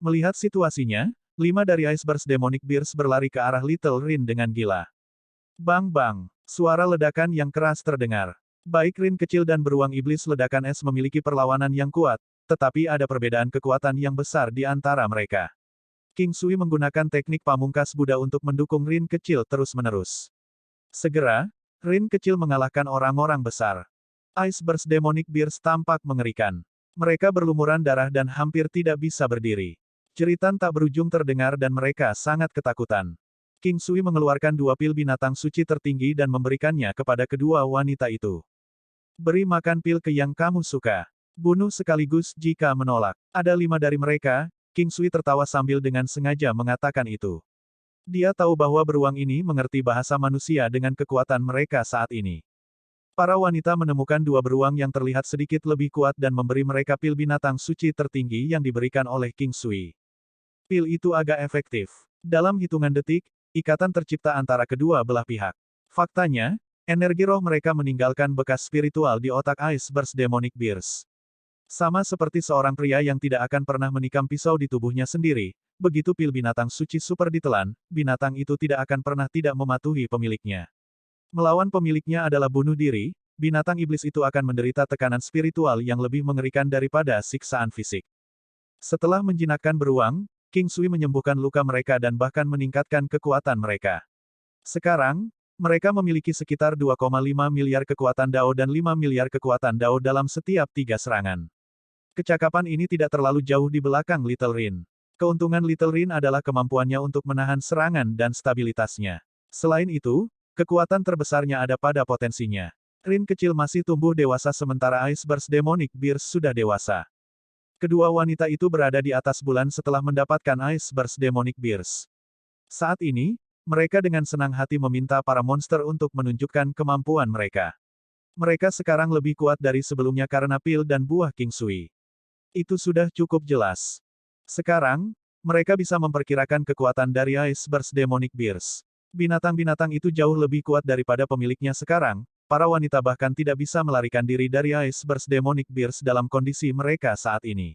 Speaker 1: Melihat situasinya, 5 dari Iceburst Demonic Bears berlari ke arah Little Rin dengan gila. Bang-bang! Suara ledakan yang keras terdengar. Baik Rin kecil dan beruang iblis ledakan es memiliki perlawanan yang kuat, tetapi ada perbedaan kekuatan yang besar di antara mereka. King Sui menggunakan teknik pamungkas Buddha untuk mendukung Rin kecil terus-menerus. Segera, Rin kecil mengalahkan orang-orang besar. Iceburst Demonic Bears tampak mengerikan. Mereka berlumuran darah dan hampir tidak bisa berdiri. Jeritan tak berujung terdengar dan mereka sangat ketakutan. King Sui mengeluarkan 2 pil binatang suci tertinggi dan memberikannya kepada kedua wanita itu. Beri makan pil ke yang kamu suka. Bunuh sekaligus jika menolak. Ada 5 dari mereka. King Sui tertawa sambil dengan sengaja mengatakan itu. Dia tahu bahwa beruang ini mengerti bahasa manusia dengan kekuatan mereka saat ini. Para wanita menemukan 2 beruang yang terlihat sedikit lebih kuat dan memberi mereka pil binatang suci tertinggi yang diberikan oleh King Sui. Pil itu agak efektif. Dalam hitungan detik, ikatan tercipta antara kedua belah pihak. Faktanya, energi roh mereka meninggalkan bekas spiritual di otak Iceburst Demonic Bears. Sama seperti seorang pria yang tidak akan pernah menikam pisau di tubuhnya sendiri, begitu pil binatang suci super ditelan, binatang itu tidak akan pernah tidak mematuhi pemiliknya. Melawan pemiliknya adalah bunuh diri, binatang iblis itu akan menderita tekanan spiritual yang lebih mengerikan daripada siksaan fisik. Setelah menjinakkan beruang, King Sui menyembuhkan luka mereka dan bahkan meningkatkan kekuatan mereka. Sekarang, mereka memiliki sekitar 2,5 miliar kekuatan Dao dan 5 miliar kekuatan Dao dalam setiap 3 serangan. Kecakapan ini tidak terlalu jauh di belakang Little Rin. Keuntungan Little Rin adalah kemampuannya untuk menahan serangan dan stabilitasnya. Selain itu, kekuatan terbesarnya ada pada potensinya. Rin kecil masih tumbuh dewasa sementara Ice Burst Demonic Bears sudah dewasa. Kedua wanita itu berada di atas bulan setelah mendapatkan Ice Burst Demonic Bears. Saat ini, mereka dengan senang hati meminta para monster untuk menunjukkan kemampuan mereka. Mereka sekarang lebih kuat dari sebelumnya karena pil dan buah King Sui. Itu sudah cukup jelas. Sekarang, mereka bisa memperkirakan kekuatan dari Ice Burst Demonic Bears. Binatang-binatang itu jauh lebih kuat daripada pemiliknya sekarang, para wanita bahkan tidak bisa melarikan diri dari Ice Burst Demonic Bears dalam kondisi mereka saat ini.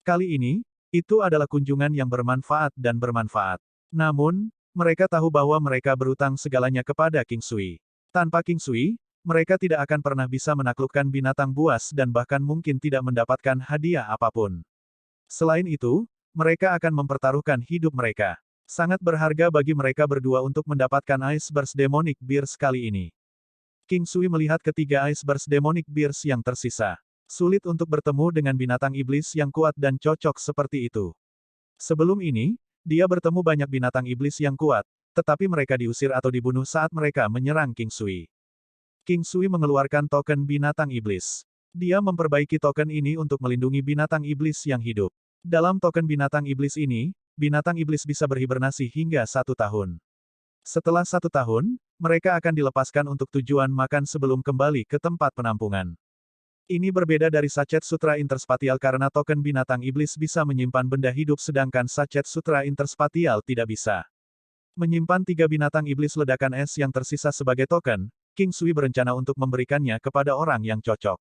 Speaker 1: Kali ini, itu adalah kunjungan yang bermanfaat dan bermanfaat. Namun, mereka tahu bahwa mereka berutang segalanya kepada King Sui. Tanpa King Sui, mereka tidak akan pernah bisa menaklukkan binatang buas dan bahkan mungkin tidak mendapatkan hadiah apapun. Selain itu, mereka akan mempertaruhkan hidup mereka. Sangat berharga bagi mereka berdua untuk mendapatkan Ice Burst Demonic Bears kali ini. King Sui melihat ketiga Ice Burst Demonic Bears yang tersisa. Sulit untuk bertemu dengan binatang iblis yang kuat dan cocok seperti itu. Sebelum ini, dia bertemu banyak binatang iblis yang kuat, tetapi mereka diusir atau dibunuh saat mereka menyerang King Sui. King Sui mengeluarkan token binatang iblis. Dia memperbaiki token ini untuk melindungi binatang iblis yang hidup. Dalam token binatang iblis ini, binatang iblis bisa berhibernasi hingga 1 tahun. Setelah 1 tahun, mereka akan dilepaskan untuk tujuan makan sebelum kembali ke tempat penampungan. Ini berbeda dari Sachet Sutra Interspatial karena token binatang iblis bisa menyimpan benda hidup sedangkan Sachet Sutra Interspatial tidak bisa. Menyimpan 3 binatang iblis ledakan es yang tersisa sebagai token, King Sui berencana untuk memberikannya kepada orang yang cocok.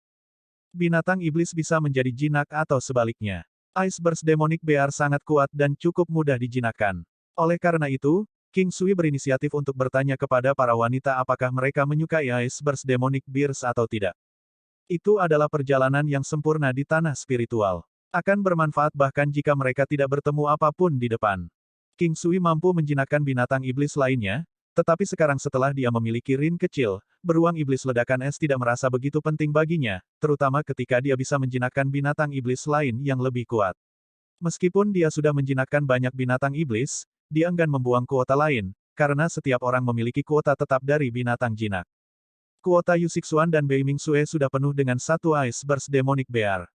Speaker 1: Binatang iblis bisa menjadi jinak atau sebaliknya. Ice Burst Demonic Bear sangat kuat dan cukup mudah dijinakkan. Oleh karena itu, King Sui berinisiatif untuk bertanya kepada para wanita apakah mereka menyukai Ice Burst Demonic Bears atau tidak. Itu adalah perjalanan yang sempurna di tanah spiritual. Akan bermanfaat bahkan jika mereka tidak bertemu apapun di depan. King Sui mampu menjinakkan binatang iblis lainnya, tetapi sekarang setelah dia memiliki Rin kecil, beruang iblis ledakan es tidak merasa begitu penting baginya, terutama ketika dia bisa menjinakkan binatang iblis lain yang lebih kuat. Meskipun dia sudah menjinakkan banyak binatang iblis, dia enggan membuang kuota lain, karena setiap orang memiliki kuota tetap dari binatang jinak. Kuota Yu Xixuan dan Bei Mingsue sudah penuh dengan 1 Ice Burst Demonic Bear.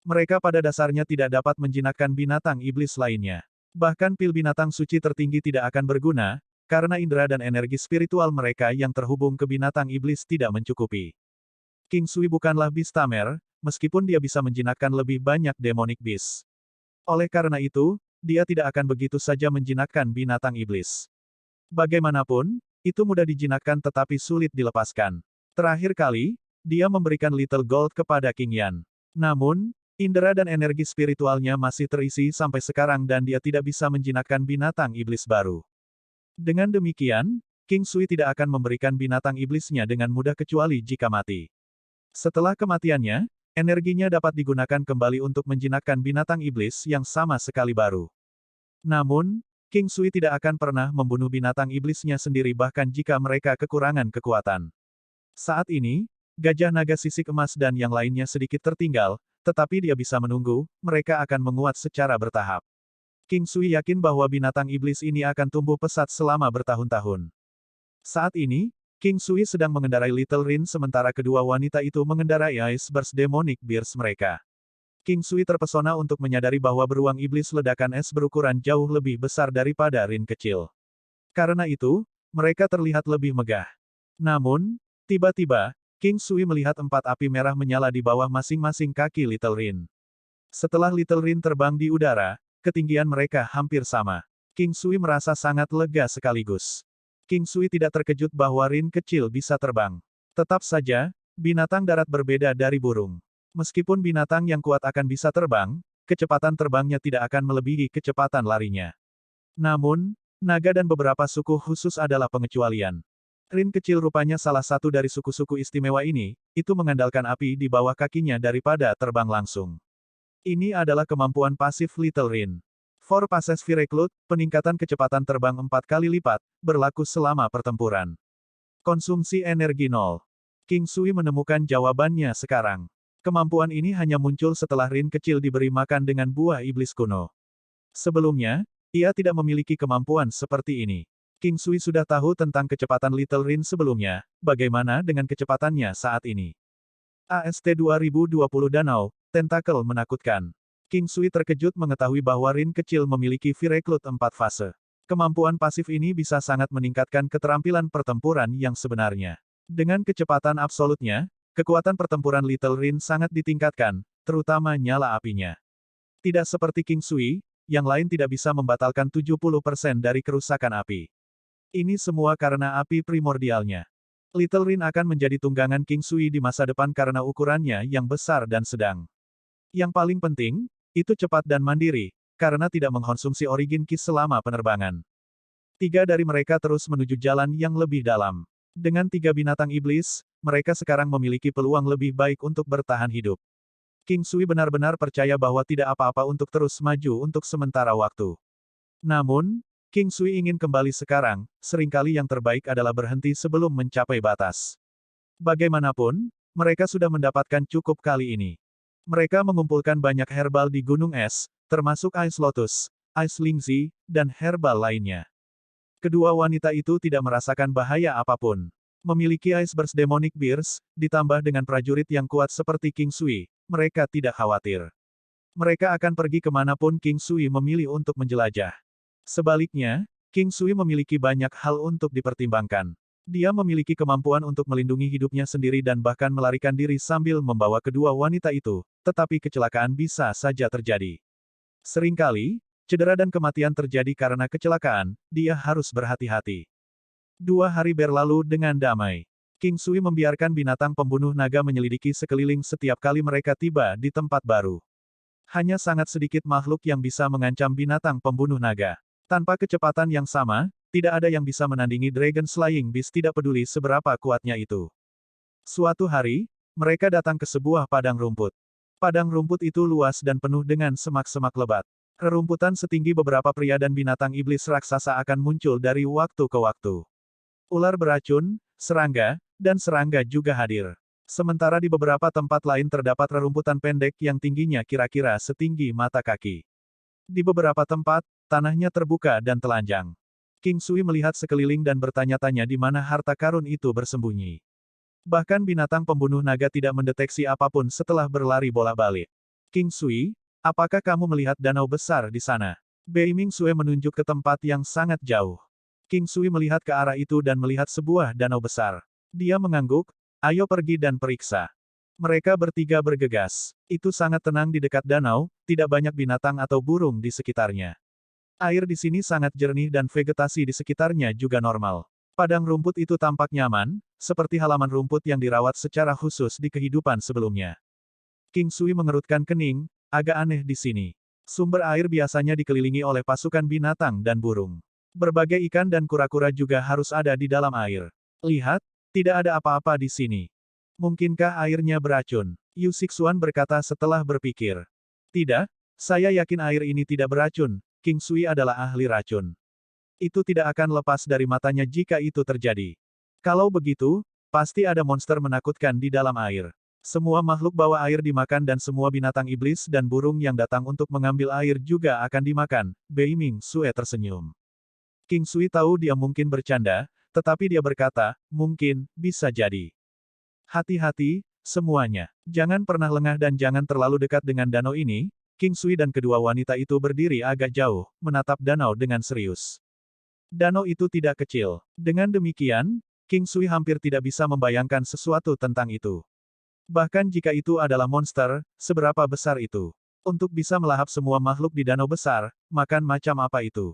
Speaker 1: Mereka pada dasarnya tidak dapat menjinakkan binatang iblis lainnya. Bahkan pil binatang suci tertinggi tidak akan berguna, karena indera dan energi spiritual mereka yang terhubung ke binatang iblis tidak mencukupi. King Sui bukanlah Beastamer, meskipun dia bisa menjinakkan lebih banyak demonic beast. Oleh karena itu, dia tidak akan begitu saja menjinakkan binatang iblis. Bagaimanapun, itu mudah dijinakkan tetapi sulit dilepaskan. Terakhir kali, dia memberikan Little Gold kepada King Yan. Namun, indera dan energi spiritualnya masih terisi sampai sekarang dan dia tidak bisa menjinakkan binatang iblis baru. Dengan demikian, King Sui tidak akan memberikan binatang iblisnya dengan mudah kecuali jika mati. Setelah kematiannya, energinya dapat digunakan kembali untuk menjinakkan binatang iblis yang sama sekali baru. Namun, King Sui tidak akan pernah membunuh binatang iblisnya sendiri bahkan jika mereka kekurangan kekuatan. Saat ini, gajah naga sisik emas dan yang lainnya sedikit tertinggal, tetapi dia bisa menunggu, mereka akan menguat secara bertahap. King Sui yakin bahwa binatang iblis ini akan tumbuh pesat selama bertahun-tahun. Saat ini, King Sui sedang mengendarai Little Rin sementara kedua wanita itu mengendarai Ice Burst Demonic Bears mereka. King Sui terpesona untuk menyadari bahwa beruang iblis ledakan es berukuran jauh lebih besar daripada Rin kecil. Karena itu, mereka terlihat lebih megah. Namun, tiba-tiba, King Sui melihat 4 api merah menyala di bawah masing-masing kaki Little Rin. Setelah Little Rin terbang di udara, ketinggian mereka hampir sama. King Sui merasa sangat lega sekaligus. King Sui tidak terkejut bahwa Rin kecil bisa terbang. Tetap saja, binatang darat berbeda dari burung. Meskipun binatang yang kuat akan bisa terbang, kecepatan terbangnya tidak akan melebihi kecepatan larinya. Namun, naga dan beberapa suku khusus adalah pengecualian. Rin kecil rupanya salah satu dari suku-suku istimewa ini, itu mengandalkan api di bawah kakinya daripada terbang langsung. Ini adalah kemampuan pasif Little Rin. For Passive Recruit, peningkatan kecepatan terbang 4 kali lipat, berlaku selama pertempuran. Konsumsi energi 0. King Sui menemukan jawabannya sekarang. Kemampuan ini hanya muncul setelah Rin kecil diberi makan dengan buah iblis kuno. Sebelumnya, ia tidak memiliki kemampuan seperti ini. King Sui sudah tahu tentang kecepatan Little Rin sebelumnya, bagaimana dengan kecepatannya saat ini. AST 2020 Danau, tentakel menakutkan. King Sui terkejut mengetahui bahwa Rin kecil memiliki Vireclute 4 fase. Kemampuan pasif ini bisa sangat meningkatkan keterampilan pertempuran yang sebenarnya. Dengan kecepatan absolutnya, kekuatan pertempuran Little Rin sangat ditingkatkan, terutama nyala apinya. Tidak seperti King Sui, yang lain tidak bisa membatalkan 70% dari kerusakan api. Ini semua karena api primordialnya. Little Rin akan menjadi tunggangan King Sui di masa depan karena ukurannya yang besar dan sedang. Yang paling penting, itu cepat dan mandiri, karena tidak mengkonsumsi Origin Ki selama penerbangan. 3 dari mereka terus menuju jalan yang lebih dalam. Dengan 3 binatang iblis, mereka sekarang memiliki peluang lebih baik untuk bertahan hidup. King Sui benar-benar percaya bahwa tidak apa-apa untuk terus maju untuk sementara waktu. Namun, King Sui ingin kembali sekarang, seringkali yang terbaik adalah berhenti sebelum mencapai batas. Bagaimanapun, mereka sudah mendapatkan cukup kali ini. Mereka mengumpulkan banyak herbal di Gunung Es, termasuk Ice Lotus, Ice Lingzi, dan herbal lainnya. Kedua wanita itu tidak merasakan bahaya apapun. Memiliki Ice Burst Demonic Beers, ditambah dengan prajurit yang kuat seperti King Sui, mereka tidak khawatir. Mereka akan pergi kemanapun King Sui memilih untuk menjelajah. Sebaliknya, King Sui memiliki banyak hal untuk dipertimbangkan. Dia memiliki kemampuan untuk melindungi hidupnya sendiri dan bahkan melarikan diri sambil membawa kedua wanita itu, tetapi kecelakaan bisa saja terjadi. Seringkali, cedera dan kematian terjadi karena kecelakaan, dia harus berhati-hati. 2 hari berlalu dengan damai. King Sui membiarkan binatang pembunuh naga menyelidiki sekeliling setiap kali mereka tiba di tempat baru. Hanya sangat sedikit makhluk yang bisa mengancam binatang pembunuh naga. Tanpa kecepatan yang sama, tidak ada yang bisa menandingi Dragon Slaying Beast tidak peduli seberapa kuatnya itu. Suatu hari, mereka datang ke sebuah padang rumput. Padang rumput itu luas dan penuh dengan semak-semak lebat. Rerumputan setinggi beberapa pria dan binatang iblis raksasa akan muncul dari waktu ke waktu. Ular beracun, serangga, dan serangga juga hadir. Sementara di beberapa tempat lain terdapat rerumputan pendek yang tingginya kira-kira setinggi mata kaki. Di beberapa tempat, tanahnya terbuka dan telanjang. King Sui melihat sekeliling dan bertanya-tanya di mana harta karun itu bersembunyi. Bahkan binatang pembunuh naga tidak mendeteksi apapun setelah berlari bolak-balik. King Sui, apakah kamu melihat danau besar di sana? Beiming Sui menunjuk ke tempat yang sangat jauh. King Sui melihat ke arah itu dan melihat sebuah danau besar. Dia mengangguk, ayo pergi dan periksa. Mereka bertiga bergegas. Itu sangat tenang di dekat danau, tidak banyak binatang atau burung di sekitarnya. Air di sini sangat jernih dan vegetasi di sekitarnya juga normal. Padang rumput itu tampak nyaman, seperti halaman rumput yang dirawat secara khusus di kehidupan sebelumnya. King Sui mengerutkan kening, agak aneh di sini. Sumber air biasanya dikelilingi oleh pasukan binatang dan burung. Berbagai ikan dan kura-kura juga harus ada di dalam air. Lihat, tidak ada apa-apa di sini. Mungkinkah airnya beracun? Yu Sixuan berkata setelah berpikir. Tidak, saya yakin air ini tidak beracun, King Sui adalah ahli racun. Itu tidak akan lepas dari matanya jika itu terjadi. Kalau begitu, pasti ada monster menakutkan di dalam air. Semua makhluk bawah air dimakan dan semua binatang iblis dan burung yang datang untuk mengambil air juga akan dimakan, Beiming Sui tersenyum. King Sui tahu dia mungkin bercanda, tetapi dia berkata, mungkin, bisa jadi. Hati-hati, semuanya. Jangan pernah lengah dan jangan terlalu dekat dengan danau ini. King Sui dan kedua wanita itu berdiri agak jauh, menatap danau dengan serius. Danau itu tidak kecil. Dengan demikian, King Sui hampir tidak bisa membayangkan sesuatu tentang itu. Bahkan jika itu adalah monster, seberapa besar itu? Untuk bisa melahap semua makhluk di danau besar, makan macam apa itu?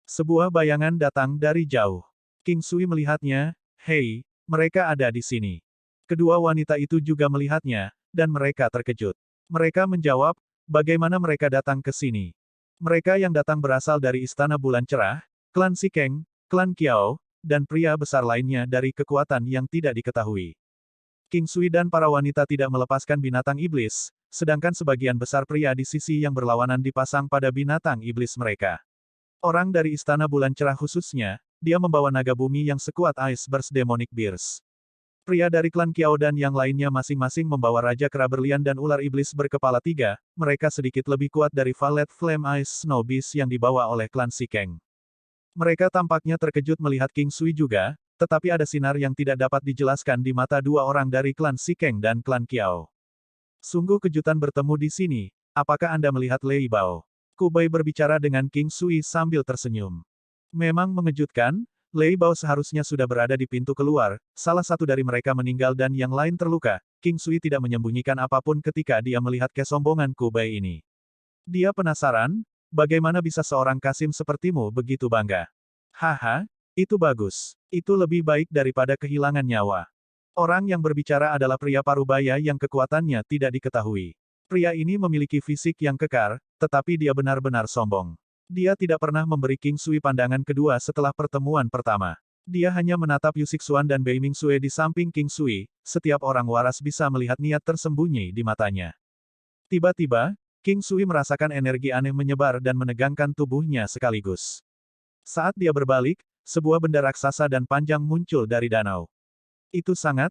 Speaker 1: Sebuah bayangan datang dari jauh. King Sui melihatnya, hei, mereka ada di sini. Kedua wanita itu juga melihatnya, dan mereka terkejut. Mereka menjawab, bagaimana mereka datang ke sini? Mereka yang datang berasal dari Istana Bulan Cerah, klan Sikeng, klan Kiao, dan pria besar lainnya dari kekuatan yang tidak diketahui. King Sui dan para wanita tidak melepaskan binatang iblis, sedangkan sebagian besar pria di sisi yang berlawanan dipasang pada binatang iblis mereka. Orang dari Istana Bulan Cerah khususnya, dia membawa naga bumi yang sekuat Ice Burst Demonic Beers. Pria dari klan Kiao dan yang lainnya masing-masing membawa Raja Kera Berlian dan Ular Iblis berkepala 3, mereka sedikit lebih kuat dari Valet Flame Ice Snow Beast yang dibawa oleh klan Sikeng. Mereka tampaknya terkejut melihat King Sui juga, tetapi ada sinar yang tidak dapat dijelaskan di mata dua orang dari klan Sikeng dan klan Kiao. Sungguh kejutan bertemu di sini, apakah Anda melihat Lei Bao? Kubai berbicara dengan King Sui sambil tersenyum. Memang mengejutkan, Lei Bao seharusnya sudah berada di pintu keluar, salah satu dari mereka meninggal dan yang lain terluka. King Sui tidak menyembunyikan apapun ketika dia melihat kesombongan Kubai ini. Dia penasaran, bagaimana bisa seorang Kasim sepertimu begitu bangga? Haha, itu bagus. Itu lebih baik daripada kehilangan nyawa. Orang yang berbicara adalah pria parubaya yang kekuatannya tidak diketahui. Pria ini memiliki fisik yang kekar, tetapi dia benar-benar sombong. Dia tidak pernah memberi King Sui pandangan kedua setelah pertemuan pertama. Dia hanya menatap Yu Xixuan dan Bei Mingxue di samping King Sui, setiap orang waras bisa melihat niat tersembunyi di matanya. Tiba-tiba, King Sui merasakan energi aneh menyebar dan menegangkan tubuhnya sekaligus. Saat dia berbalik, sebuah benda raksasa dan panjang muncul dari danau. Itu sangat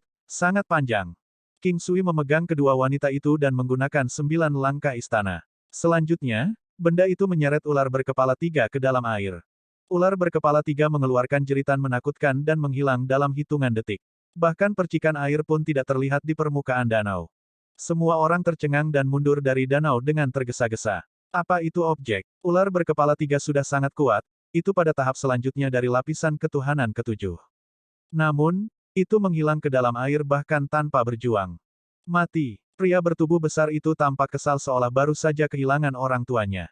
Speaker 1: panjang. King Sui memegang kedua wanita itu dan menggunakan 9 langkah istana. Selanjutnya, benda itu menyeret ular berkepala 3 ke dalam air. Ular berkepala 3 mengeluarkan jeritan menakutkan dan menghilang dalam hitungan detik. Bahkan percikan air pun tidak terlihat di permukaan danau. Semua orang tercengang dan mundur dari danau dengan tergesa-gesa. Apa itu objek? Ular berkepala 3 sudah sangat kuat, itu pada tahap selanjutnya dari lapisan ketuhanan ketujuh. Namun, itu menghilang ke dalam air bahkan tanpa berjuang. Mati. Pria bertubuh besar itu tampak kesal seolah baru saja kehilangan orang tuanya.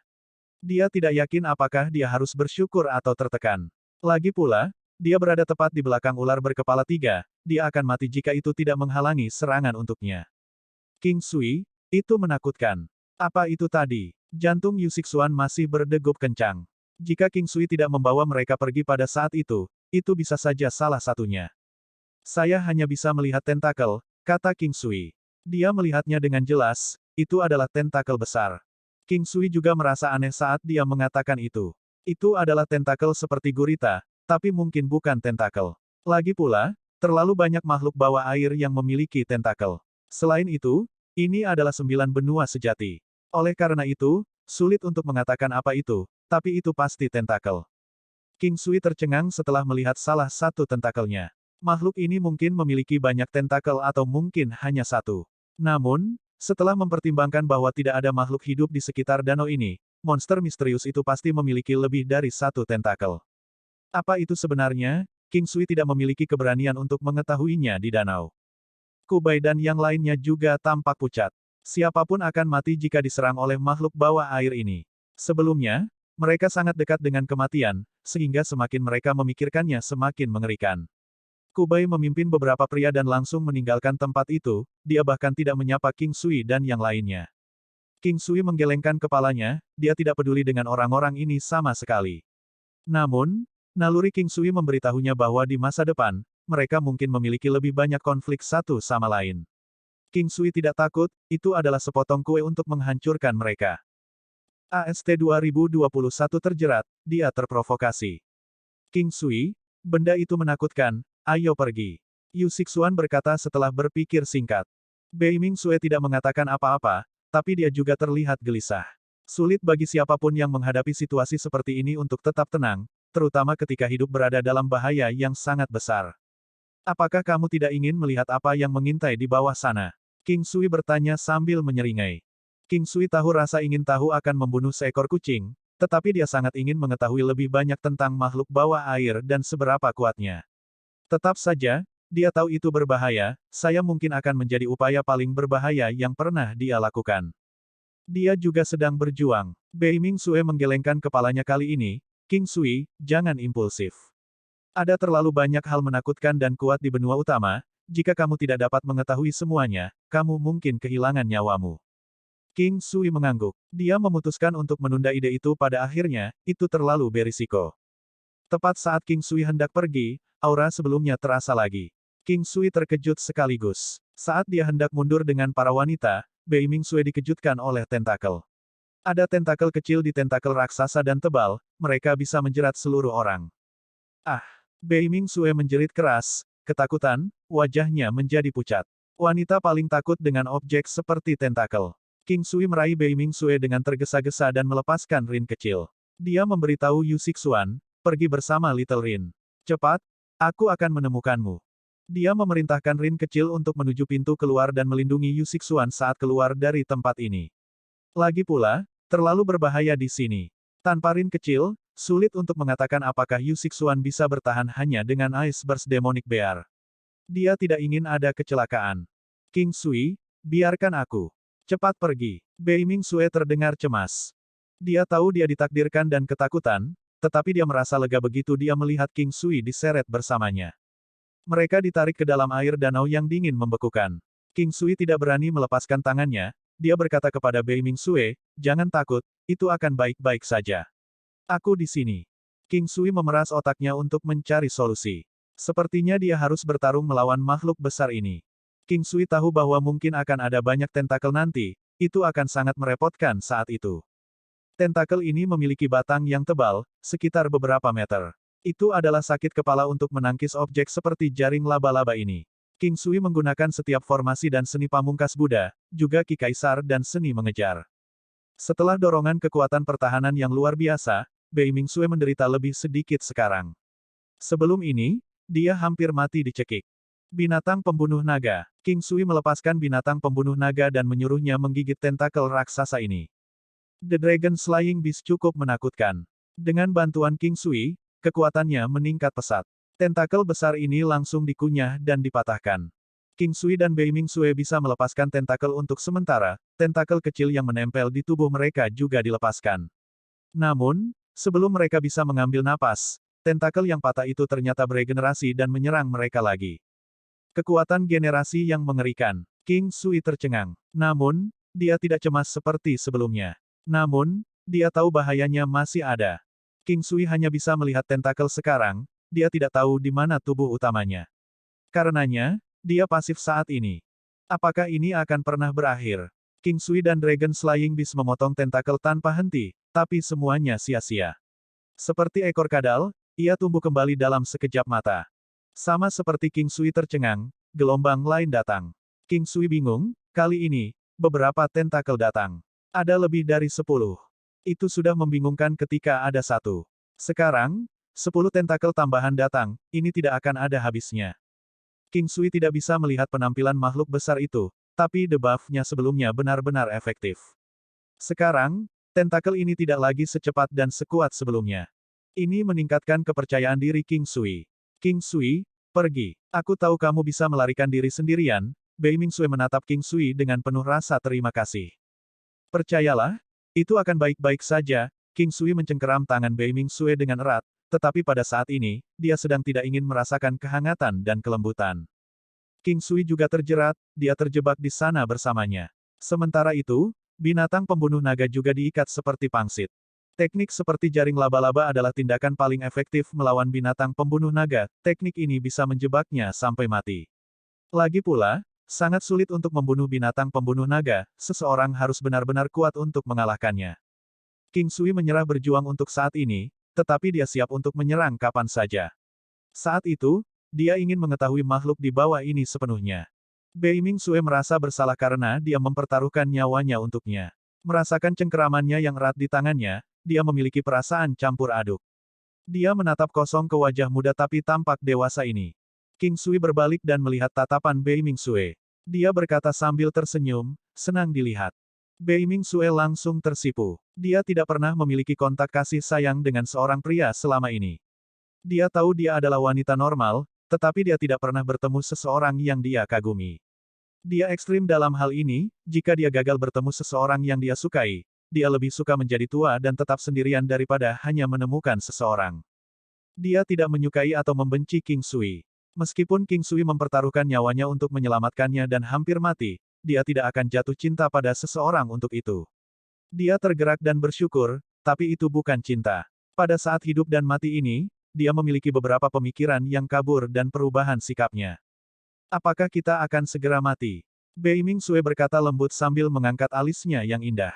Speaker 1: Dia tidak yakin apakah dia harus bersyukur atau tertekan. Lagi pula, dia berada tepat di belakang ular berkepala 3, dia akan mati jika itu tidak menghalangi serangan untuknya. King Sui, itu menakutkan. Apa itu tadi? Jantung Yu Xixuan masih berdegup kencang. Jika King Sui tidak membawa mereka pergi pada saat itu bisa saja salah satunya. Saya hanya bisa melihat tentakel, kata King Sui. Dia melihatnya dengan jelas, itu adalah tentakel besar. King Sui juga merasa aneh saat dia mengatakan itu. Itu adalah tentakel seperti gurita, tapi mungkin bukan tentakel. Lagi pula, terlalu banyak makhluk bawah air yang memiliki tentakel. Selain itu, ini adalah 9 benua sejati. Oleh karena itu, sulit untuk mengatakan apa itu, tapi itu pasti tentakel. King Sui tercengang setelah melihat salah satu tentakelnya. Makhluk ini mungkin memiliki banyak tentakel atau mungkin hanya satu. Namun, setelah mempertimbangkan bahwa tidak ada makhluk hidup di sekitar danau ini, monster misterius itu pasti memiliki lebih dari satu tentakel. Apa itu sebenarnya? King Sui tidak memiliki keberanian untuk mengetahuinya di danau. Kubai dan yang lainnya juga tampak pucat. Siapapun akan mati jika diserang oleh makhluk bawah air ini. Sebelumnya, mereka sangat dekat dengan kematian, sehingga semakin mereka memikirkannya semakin mengerikan. Kubai memimpin beberapa pria dan langsung meninggalkan tempat itu, dia bahkan tidak menyapa King Sui dan yang lainnya. King Sui menggelengkan kepalanya, dia tidak peduli dengan orang-orang ini sama sekali. Namun, naluri King Sui memberitahunya bahwa di masa depan, mereka mungkin memiliki lebih banyak konflik satu sama lain. King Sui tidak takut, itu adalah sepotong kue untuk menghancurkan mereka. AST 2021 terjerat, dia terprovokasi. King Sui, benda itu menakutkan, ayo pergi. Yu Xixuan berkata setelah berpikir singkat. Bei Mingxue tidak mengatakan apa-apa, tapi dia juga terlihat gelisah. Sulit bagi siapapun yang menghadapi situasi seperti ini untuk tetap tenang, terutama ketika hidup berada dalam bahaya yang sangat besar. Apakah kamu tidak ingin melihat apa yang mengintai di bawah sana? King Sui bertanya sambil menyeringai. King Sui tahu rasa ingin tahu akan membunuh seekor kucing, tetapi dia sangat ingin mengetahui lebih banyak tentang makhluk bawah air dan seberapa kuatnya. Tetap saja, dia tahu itu berbahaya, saya mungkin akan menjadi upaya paling berbahaya yang pernah dia lakukan. Dia juga sedang berjuang. Bei Mingxue menggelengkan kepalanya kali ini, King Sui, jangan impulsif. Ada terlalu banyak hal menakutkan dan kuat di benua utama, jika kamu tidak dapat mengetahui semuanya, kamu mungkin kehilangan nyawamu. King Sui mengangguk. Dia memutuskan untuk menunda ide itu pada akhirnya, itu terlalu berisiko. Tepat saat King Sui hendak pergi, aura sebelumnya terasa lagi. King Sui terkejut sekaligus. Saat dia hendak mundur dengan para wanita, Bei Mingxue dikejutkan oleh tentakel. Ada tentakel kecil di tentakel raksasa dan tebal, mereka bisa menjerat seluruh orang. Ah! Bei Mingxue menjerit keras, ketakutan, wajahnya menjadi pucat. Wanita paling takut dengan objek seperti tentakel. King Sui meraih Bei Ming-sue dengan tergesa-gesa dan melepaskan Rin kecil. Dia memberitahu Yu Sixuan, pergi bersama Little Rin. Cepat, aku akan menemukanmu. Dia memerintahkan Rin kecil untuk menuju pintu keluar dan melindungi Yu Sixuan saat keluar dari tempat ini. Lagi pula, terlalu berbahaya di sini. Tanpa Rin kecil, sulit untuk mengatakan apakah Yu Sixuan bisa bertahan hanya dengan Ice Burst Demonic Bear. Dia tidak ingin ada kecelakaan. King Sui, biarkan aku. Cepat pergi. Bei Ming-sue terdengar cemas. Dia tahu dia ditakdirkan dan ketakutan, tetapi dia merasa lega begitu dia melihat King Sui diseret bersamanya. Mereka ditarik ke dalam air danau yang dingin membekukan. King Sui tidak berani melepaskan tangannya, dia berkata kepada Bei Ming-sue, jangan takut, itu akan baik-baik saja. Aku di sini. King Sui memeras otaknya untuk mencari solusi. Sepertinya dia harus bertarung melawan makhluk besar ini. King Sui tahu bahwa mungkin akan ada banyak tentakel nanti, itu akan sangat merepotkan saat itu. Tentakel ini memiliki batang yang tebal, sekitar beberapa meter. Itu adalah sakit kepala untuk menangkis objek seperti jaring laba-laba ini. King Sui menggunakan setiap formasi dan seni pamungkas Buddha, juga Ki Kaisar dan seni mengejar. Setelah dorongan kekuatan pertahanan yang luar biasa, Bei Ming-sue menderita lebih sedikit sekarang. Sebelum ini, dia hampir mati dicekik. Binatang pembunuh naga. King Sui melepaskan binatang pembunuh naga dan menyuruhnya menggigit tentakel raksasa ini. The Dragon Slaying Beast cukup menakutkan. Dengan bantuan King Sui, kekuatannya meningkat pesat. Tentakel besar ini langsung dikunyah dan dipatahkan. King Sui dan Bei Ming-sue bisa melepaskan tentakel untuk sementara, tentakel kecil yang menempel di tubuh mereka juga dilepaskan. Namun, sebelum mereka bisa mengambil napas, tentakel yang patah itu ternyata beregenerasi dan menyerang mereka lagi. Kekuatan generasi yang mengerikan. King Sui tercengang. Namun, dia tidak cemas seperti sebelumnya. Namun, dia tahu bahayanya masih ada. King Sui hanya bisa melihat tentakel sekarang, dia tidak tahu di mana tubuh utamanya. Karenanya, dia pasif saat ini. Apakah ini akan pernah berakhir? King Sui dan Dragon Slaying Beast memotong tentakel tanpa henti, tapi semuanya sia-sia. Seperti ekor kadal, ia tumbuh kembali dalam sekejap mata. Sama seperti King Sui tercengang, gelombang lain datang. King Sui bingung, kali ini, beberapa tentakel datang. Ada lebih dari 10. Itu sudah membingungkan ketika ada 1. Sekarang, 10 tentakel tambahan datang, ini tidak akan ada habisnya. King Sui tidak bisa melihat penampilan makhluk besar itu, tapi debuff-nya sebelumnya benar-benar efektif. Sekarang, tentakel ini tidak lagi secepat dan sekuat sebelumnya. Ini meningkatkan kepercayaan diri King Sui. King Sui, pergi. Aku tahu kamu bisa melarikan diri sendirian. Bei Ming-sue menatap King Sui dengan penuh rasa terima kasih. Percayalah, itu akan baik-baik saja. King Sui mencengkeram tangan Bei Ming-sue dengan erat, tetapi pada saat ini, dia sedang tidak ingin merasakan kehangatan dan kelembutan. King Sui juga terjerat, dia terjebak di sana bersamanya. Sementara itu, binatang pembunuh naga juga diikat seperti pangsit. Teknik seperti jaring laba-laba adalah tindakan paling efektif melawan binatang pembunuh naga, teknik ini bisa menjebaknya sampai mati. Lagi pula, sangat sulit untuk membunuh binatang pembunuh naga, seseorang harus benar-benar kuat untuk mengalahkannya. King Sui menyerah berjuang untuk saat ini, tetapi dia siap untuk menyerang kapan saja. Saat itu, dia ingin mengetahui makhluk di bawah ini sepenuhnya. Bei Ming-sue merasa bersalah karena dia mempertaruhkan nyawanya untuknya. Merasakan cengkeramannya yang erat di tangannya, dia memiliki perasaan campur aduk. Dia menatap kosong ke wajah muda tapi tampak dewasa ini. King Sui berbalik dan melihat tatapan Bei Ming-sue. Dia berkata sambil tersenyum, senang dilihat. Bei Ming-sue langsung tersipu. Dia tidak pernah memiliki kontak kasih sayang dengan seorang pria selama ini. Dia tahu dia adalah wanita normal, tetapi dia tidak pernah bertemu seseorang yang dia kagumi. Dia ekstrim dalam hal ini, jika dia gagal bertemu seseorang yang dia sukai, dia lebih suka menjadi tua dan tetap sendirian daripada hanya menemukan seseorang. Dia tidak menyukai atau membenci King Sui. Meskipun King Sui mempertaruhkan nyawanya untuk menyelamatkannya dan hampir mati, dia tidak akan jatuh cinta pada seseorang untuk itu. Dia tergerak dan bersyukur, tapi itu bukan cinta. Pada saat hidup dan mati ini, dia memiliki beberapa pemikiran yang kabur dan perubahan sikapnya. Apakah kita akan segera mati? Bei Ming-sue berkata lembut sambil mengangkat alisnya yang indah.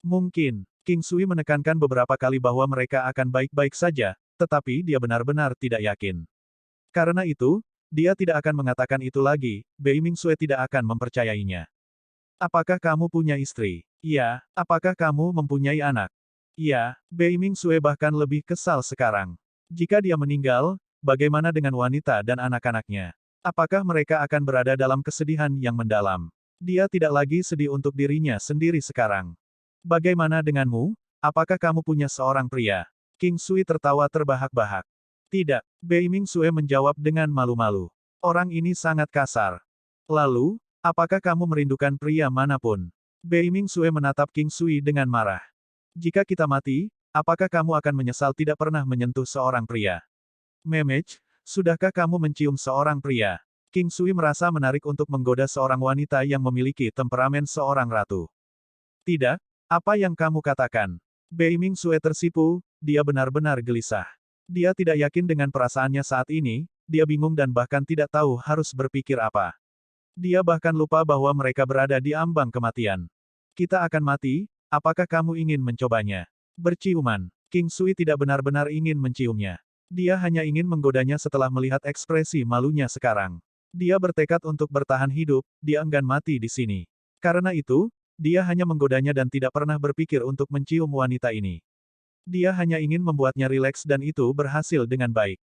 Speaker 1: Mungkin. King Sui menekankan beberapa kali bahwa mereka akan baik-baik saja, tetapi dia benar-benar tidak yakin. Karena itu, dia tidak akan mengatakan itu lagi, Bei Mingsue tidak akan mempercayainya. Apakah kamu punya istri? Iya. Apakah kamu mempunyai anak? Iya. Bei Mingsue bahkan lebih kesal sekarang. Jika dia meninggal, bagaimana dengan wanita dan anak-anaknya? Apakah mereka akan berada dalam kesedihan yang mendalam? Dia tidak lagi sedih untuk dirinya sendiri sekarang. Bagaimana denganmu? Apakah kamu punya seorang pria? King Sui tertawa terbahak-bahak. Tidak, Bei Mingsue menjawab dengan malu-malu. Orang ini sangat kasar. Lalu, apakah kamu merindukan pria manapun? Bei Mingsue menatap King Sui dengan marah. Jika kita mati, apakah kamu akan menyesal tidak pernah menyentuh seorang pria? Memech, sudahkah kamu mencium seorang pria? King Sui merasa menarik untuk menggoda seorang wanita yang memiliki temperamen seorang ratu. Tidak, apa yang kamu katakan? Bei Mingsue tersipu, dia benar-benar gelisah. Dia tidak yakin dengan perasaannya saat ini, dia bingung dan bahkan tidak tahu harus berpikir apa. Dia bahkan lupa bahwa mereka berada di ambang kematian. Kita akan mati, apakah kamu ingin mencobanya? Berciuman. King Sui tidak benar-benar ingin menciumnya. Dia hanya ingin menggodanya setelah melihat ekspresi malunya sekarang. Dia bertekad untuk bertahan hidup, dia enggan mati di sini. Karena itu, dia hanya menggodanya dan tidak pernah berpikir untuk mencium wanita ini. Dia hanya ingin membuatnya rileks dan itu berhasil dengan baik.